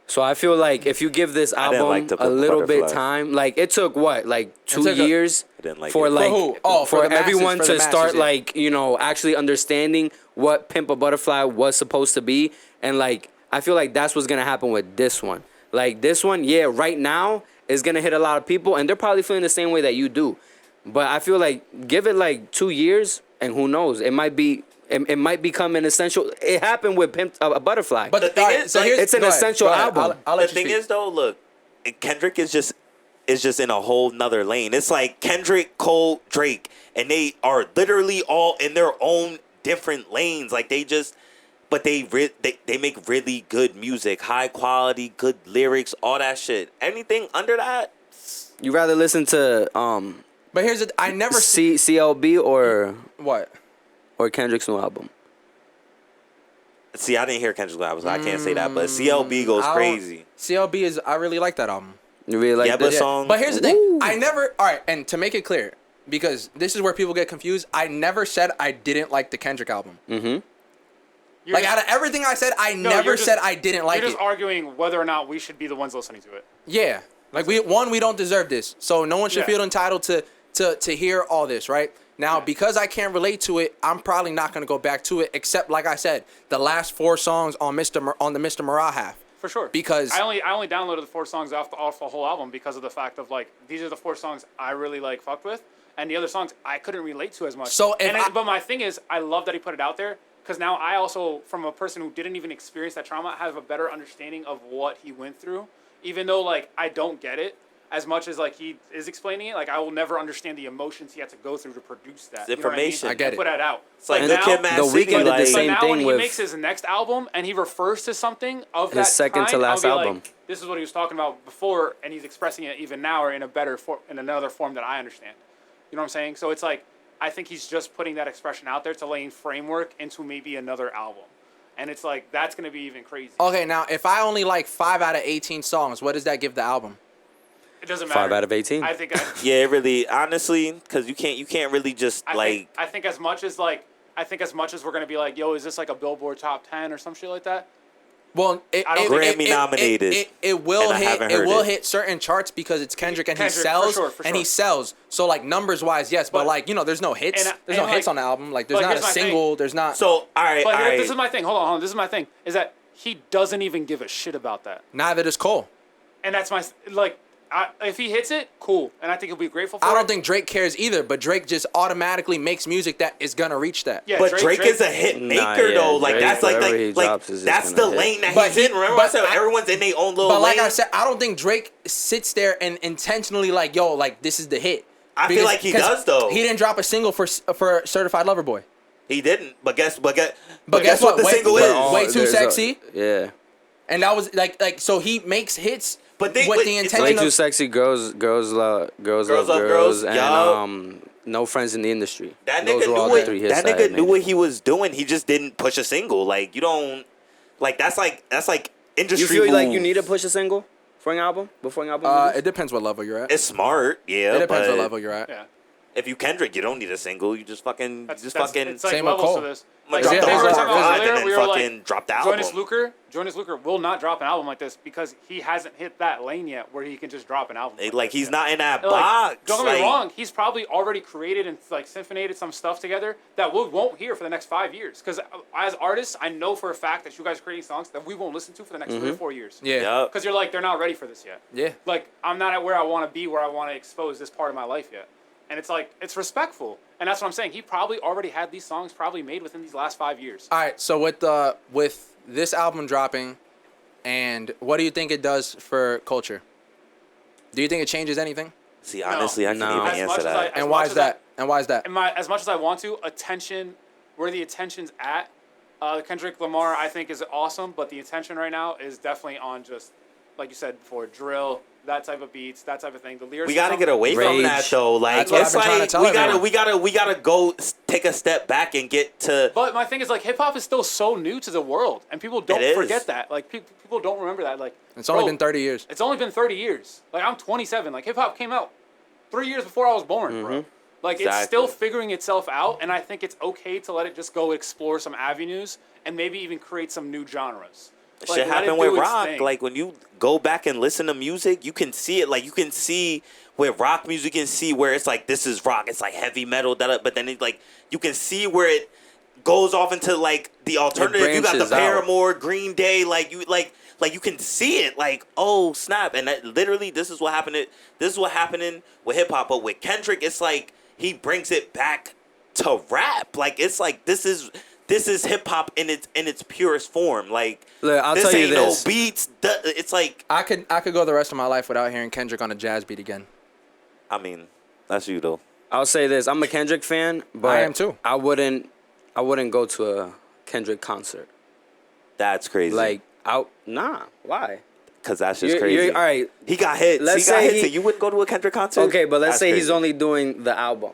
So I feel like if you give this I didn't album like To a Pimp a little bit Butterfly. time, like it took what, like 2 took years I didn't like for it. like For who? Oh, for for the masses, everyone for to the start masses, yeah. like, you know, actually understanding what Pimp a Butterfly was supposed to be. And like I feel like that's what's gonna happen with this one. Like this one, yeah, right now is gonna hit a lot of people and they're probably feeling the same way that you do. But I feel like give it like 2 years and who knows, it might become an essential. It happened with Pimp a Butterfly. But The thing is, like, here's- it's an go ahead, essential go ahead. album. I'll the let you thing speak. is though, look, Kendrick is just in a whole nother lane. It's like Kendrick, Cole, Drake, and they are literally all in their own different lanes. Like they just, but they make really good music, high quality, good lyrics, all that shit. Anything under that, You rather listen to But here's the. I never CLB what. or Kendrick's new album. see, I didn't hear Kendrick's album, so I can't say that. But CLB goes I don't- crazy. CLB is. I really like that album. You really like Yebba this? song. But here's the thing. Woo. I never. All right, and to make it clear, because this is where people get confused. I never said I didn't like the Kendrick album. You're Like just- out of everything I said, I no, never you're just- said I didn't like You're it. just arguing whether or not we should be the ones listening to it. Yeah. Like we don't deserve this. So no one should Yeah. feel entitled to to hear all this, right? Now, because I can't relate to it, I'm probably not gonna go back to it, except like I said, the last 4 songs on the Mr. Morale half. For sure. Because I only downloaded the 4 songs off the whole album because of the fact of like these are the 4 songs I really like fucked with, and the other songs I couldn't relate to as much. So but my thing is I love that he put it out there because now I also, from a person who didn't even experience that trauma, have a better understanding of what he went through. Even though like I don't get it as much as like he is explaining it, like I will never understand the emotions he had to go through to produce that. It's information. I get it. Put that out. It's like But look now- at Man The City. Weeknd did the Like, same but now thing when he with- makes his next album and he refers to something of His that second to kind, last I'll be album. Like, this is what he was talking about before, and he's expressing it even now or in a better form, in another form that I understand. You know what I'm saying? So it's like I think he's just putting that expression out there to laying framework into maybe another album, and it's like that's gonna be even crazy. okay, now if I only like 5 out of 18 songs, what does that give the album? It doesn't matter. 5 out of 18. I think. yeah, really, honestly, because you can't really just I think as much as we're gonna be like, yo, is this like a Billboard top 10 or some shit like that? Well, I don't think- Grammy nominated, It will and I hit. haven't It heard will it. hit certain charts because it's Kendrick and Kendrick, he sells for and he sure. sells. So like numbers wise, yes, but But- like there's no hits. and There's no like- hits on the album. Like there's but not a here's my single. thing. There's not. So all right, But all here, right. this is my thing. Hold on. This is my thing. Is that he doesn't even give a shit about that, Neither does Cole. and that's my like. If he hits it, cool, and I think he'll be grateful for it. I don't think Drake cares either, but Drake just automatically makes music that is gonna reach that. Yeah, But Drake is a hit maker yeah, though. Like Drake, that's like whatever he like drops is just that's gonna the hit. lane that But he's in. Remember, I said everyone's in their own little But lane. like I said, I don't think Drake sits there and intentionally like, yo, like this is the hit. I feel like he does, though. He didn't drop a single for Certified Lover Boy. He didn't. But guess But guess what? the single is. Way Too There's Sexy. Yeah. And that was like so he makes hits But with the it's intention Way of Too Sexy, girls love girls, Love Girls, and yup. No Friends in the Industry. That Those nigga were knew all the what 3 hits that I nigga had knew made. what he was doing. He just didn't push a single. Like you don't like that's like industry. You feel like you moves. need to push a single for an album before an album? release? it depends what level you're at. It's smart, yeah. It depends but what level you're at. Yeah. If you Kendrick, you don't need a single. You just fucking It's just like Same with levels Cole. to this. like, drop drop the the hard hard drive drive earlier, and then we were fucking like, drop the Jonas Luker will not drop an album like this because he hasn't hit that lane yet where he can just drop an album. Like he's not in that Like, box. don't get me like, wrong, he's probably already created and like symphoniated some stuff together that we won't hear for the next 5 years. Because as artists, I know for a fact that you guys are creating songs that we won't listen to for the next 3 or 4 years. Yeah. Yup. Because you're like, they're not ready for this yet. Yeah. Like, I'm not at where I want to be, where I want to expose this part of my life yet. And it's like, it's respectful. And that's what I'm saying. He probably already had these songs probably made within these last 5 years. All right, so with this album dropping, and what do you think it does for culture? Do you think it changes anything? See, honestly, I No. can't As even much answer as that. I- And why much is as that? And why is that? As much as I want to, attention, where the attention's at, Kendrick Lamar, I think, is awesome, but the attention right now is definitely on just, like you said before, drill, that type of beats, that type of thing. The lyrics. We gotta get away from Rage. that though. Like That's what it's I've been trying like to tell everyone. we gotta go take a step back and get to. But my thing is, like, hip hop is still so new to the world, and people don't It is. forget that. Like, people don't remember that. Like, It's only bro, been 30 years. It's only been 30 years. Like, I'm 27. Like, hip hop came out 3 years before I was born, bro. Like, it's Exactly. still figuring itself out, and I think it's okay to let it just go explore some avenues and maybe even create some new genres. Like, Shit let it happened do with its rock. thing. Like when you go back and listen to music, you can see it. Like you can see with rock music, you can see where it's like this is rock. It's like heavy metal, but then it like you can see where it goes off into like the alternative. You got the branches out. Paramore, Green Day. Like you you can see it. Like oh snap! And that, literally, this is what happened. This is what happening with hip hop. But with Kendrick, it's like he brings it back to rap. Like it's like this is hip hop in its purest form. Like Look, I'll this tell you ain't this. no beats. It's like I could go the rest of my life without hearing Kendrick on a jazz beat again. I mean, that's you though. I'll say this. I'm a Kendrick fan, but I am too. I wouldn't go to a Kendrick concert. That's crazy. Like, nah. Why? because that's just You're- crazy. all right. He got hits. Let's He got say hits, he- and you wouldn't go to a Kendrick concert. Okay, but let's That's say he's crazy. only doing the album.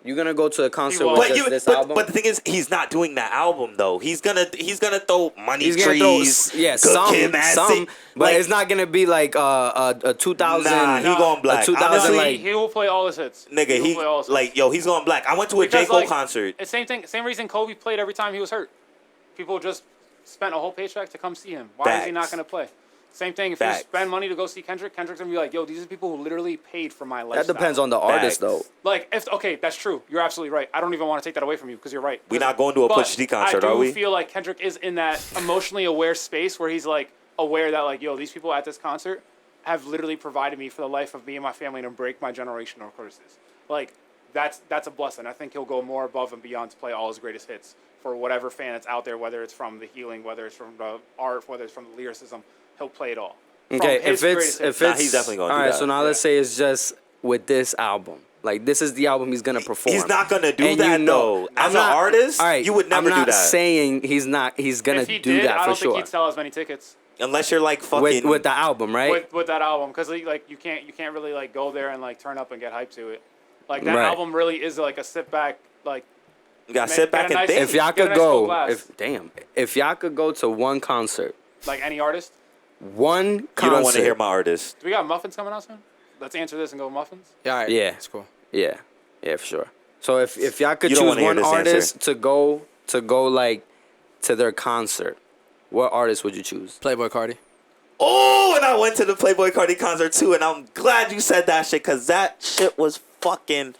You're gonna go to a concert won't. with But just you, this but, album. but the thing is, he's not doing that album though. He's gonna throw money He's gonna trees. throw, yeah, Good some, Kid, Mad some, City. but Like, it's not gonna be like a 2000. Nah, he going black. A 2000 Honestly, like he will play all his hits. nigga. will He play all his hits. like yo. He's going black. I went to a J Because, Cole like, concert. It's same thing. Same reason Kobe played every time he was hurt. People just spent a whole paycheck to come see him. Why is he not Facts. going to play? Same thing. If Facts. you spend money to go see Kendrick, Kendrick's gonna be like, yo, these are people who literally paid for my lifestyle. That depends on the artist, though. Like, okay, that's true. You're absolutely right. I don't even want to take that away from you because you're right. We're not going to a But Pusha T concert, I are we? do feel like Kendrick is in that emotionally aware space where he's like aware that like, yo, these people at this concert have literally provided me for the life of me and my family to break my generational curses. Like, that's a blessing. I think he'll go more above and beyond to play all his greatest hits for whatever fan that's out there, whether it's from the healing, whether it's from the art, whether it's from the lyricism. He'll play it all. Okay, From his greatest hits. Nah, he's definitely gonna all do right. that. So now let's say it's just with this album. Like this is the album he's gonna perform. He's not gonna do And that you know- though. As I'm an artist, all right, you would never I'm not do that saying he's not. He's gonna If he do did, that I for don't sure. think he'd sell as many tickets unless you're like fucking With the album, right? with that album because like you can't really like go there and like turn up and get hyped to it. Like that Right. album really is like a sit back like. You gotta Get sit back a and nice- think. If y'all Get a could nice full go, glass. if y'all could go to one concert, Like any artist. one concert. you don't want to hear my artist. Do we got muffins coming out soon? Let's answer this and go muffins. Yeah, all right. Yeah. It's cool. Yeah, for sure. So if y'all could You don't choose wanna hear one this artist answer. to go like to their concert, what artist would you choose? Playboy Cardi. Oh, and I went to the Playboy Cardi concert too, and I'm glad you said that shit because that shit was fucking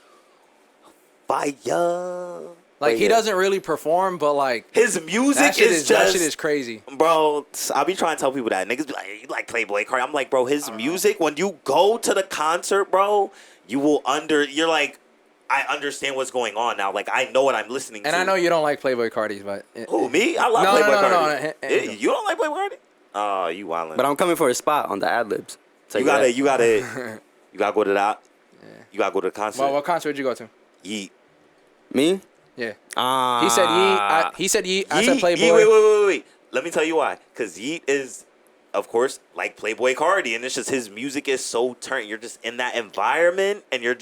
fire. Like, he Yeah. doesn't really perform, but, like, His music that shit is that just shit is crazy. Bro, I be trying to tell people that niggas be like, "You like Playboy Cardi?" I'm like, bro, his music. When you go to the concert, bro, you will You're like, I understand what's going on now. Like, I know what I'm listening to. And I know you don't like Playboy Cardi's, but... Who, me? I love No, Playboy no, no, Cardi. no, Yeah, you don't like Playboy Cardi? Oh, you wildin'. But I'm coming for a spot on the ad libs. You gotta go to that. You gotta go to the concert. Well, what concert did you go to? Yeet. Me? Yeah. Uh, He said Yeet. He said Yeet. I said Yeet, Playboy. wait. Let me tell you why. Because Yeet is, of course, like Playboy Cardi, and it's just his music is so turned. You're just in that environment, and you're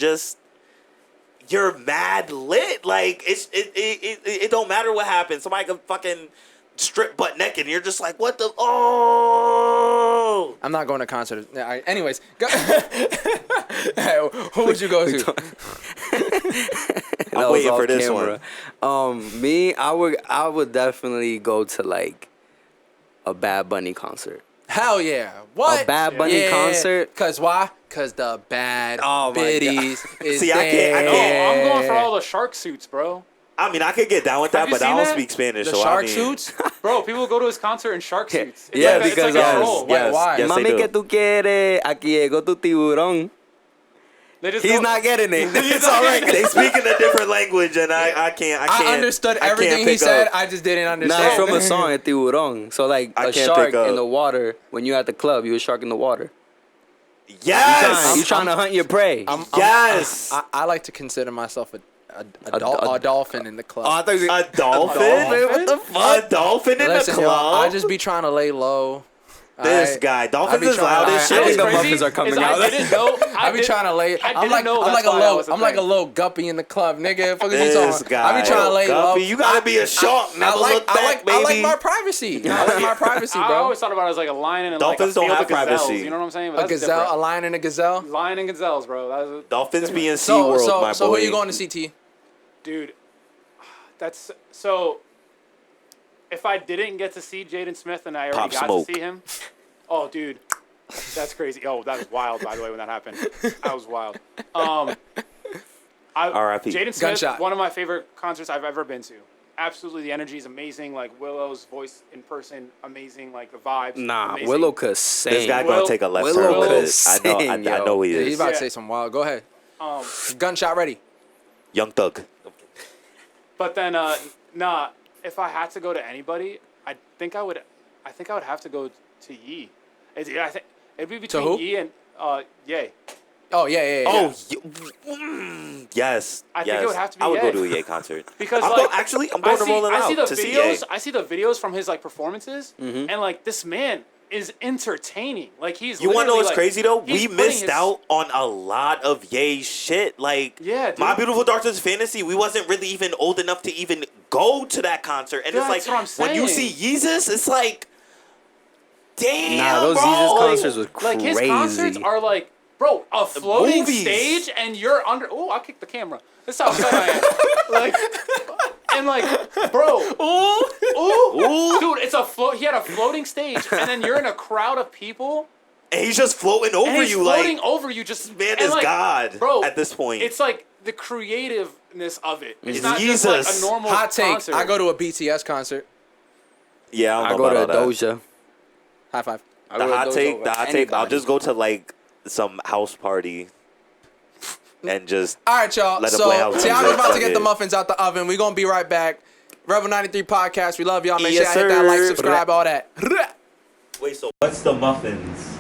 mad lit. Like it don't matter what happens. Somebody can fucking strip butt naked, and you're just like, what the? Oh. I'm not going to concerts. Yeah, anyways, go, who would you go to? That I'm was waiting off for this camera. Me, I would definitely go to like a Bad Bunny concert. Hell yeah! What? A Bad Bunny concert? Cause why? Cause the bad Oh my biddies is See, I can't- I No, can't- I'm going for all the shark suits, bro. I mean, I could get down with Have that, you but I seen don't that? speak Spanish. The so shark I mean, suits. Bro, people go to his concert in shark suits. It's Yeah, like because it's like a troll. yes. Why? Yes, they Mami, do. que tú quieres? Aquí llegó tu tiburón. They just He's go- not getting it. It's not all right. They speak in a different language, and I can't. I understood I can't everything he pick said. up. I just didn't Nah, understand. it's from a song, El Tiburón. So like I a can't shark pick up. in the water. When you at the club, you a shark in the water. Yes. You trying to hunt your prey. Yes. I like to consider myself a a- dolphin in the club. Oh, I thought you A dolphin? What the fuck? A dolphin in Listen, the yo, club? I just be trying to lay low. This Alright? guy. I Dolphins be is trying- loud as I I shit. think the Crazy muffins are coming is out. I didn't know. I be trying to lay. I'm like know I'm like that's a why that low. was a I'm like a thing. little guppy in the club, nigga. Fuck is you This talking? guy. I be trying to lay low. Guppy, you gotta be a shark. Never look back, baby. I like my privacy. I like my privacy, I bro. always thought about it as like a lion and Dolphins like a don't field have of gazelles. privacy. You know what I'm saying? A But that's gazelle, different. a lion, and a gazelle. Lion and gazelles, bro. That's Dolphins be in So, SeaWorld, so, my so boy. who you going to see, T? dude. That's so. If I didn't get to see Jaden Smith and I already Pop got Smoke. to see him, oh, dude, that's crazy. Oh, that was wild. By the way, when that happened, that was wild. R.I.P. Jaden Smith, Gunshot. one of my favorite concerts I've ever been to. Absolutely, the energy is amazing. Like Willow's voice in person, amazing. Like the vibes. Nah, amazing. Willow could sing. This guy Will- gonna take a left Willow turn with could it. I know. sing, I yo. know he Yeah, is. he's about to Yeah. say something wild. Go ahead. Um, Gunshot ready. Young Thug. But then, nah. If I had to go to anybody, I think I would have to go to Yee. I think it'd be between who? Yee and Ye. Oh yeah. Oh, yes. I think it would have to be I would Ye. go to a Ye concert. Because I'm like I'm going to Rolling I see Out the to see Ye. videos. I see the videos from his like performances, and like this man is entertaining. Like he's. You want to know literally, what's like, crazy though? he's We putting missed his- out on a lot of Ye shit. Like, Yeah, dude. My Beautiful Dark Twisted Fantasy, we wasn't really even old enough to even go to that concert. And That's it's what I'm like, when you see saying. Yeezus, it's like, damn, Nah, those bro. Yeezus Like, concerts was Like crazy. his concerts are like, bro, a floating movies. stage, and you're under. Oh, I kicked the camera. That's how excited I am. Like, And like, bro, ooh, dude, it's a float. He had a floating stage, and then you're in a crowd of people, And he's just floating over and he's you floating like over you. Just man and is like, God bro. at this point. It's like the creativeness of it. It's It's not just like a Jesus. normal Hot take. concert. I go to a BTS concert. yeah, I I don't go know to about all that. Doja. High five. I The go to hot Doja take, over the hot take. I'll anybody. just go to like some house party and just All right, y'all. Let 'em So play house Tiana's music. about to get Fuck the it. muffins out the oven. We're gonna be right back. Rebel 93 podcast. We love y'all. Make sure Yes, y'all hit that like, sir. subscribe, all that. wait. So what's the muffins?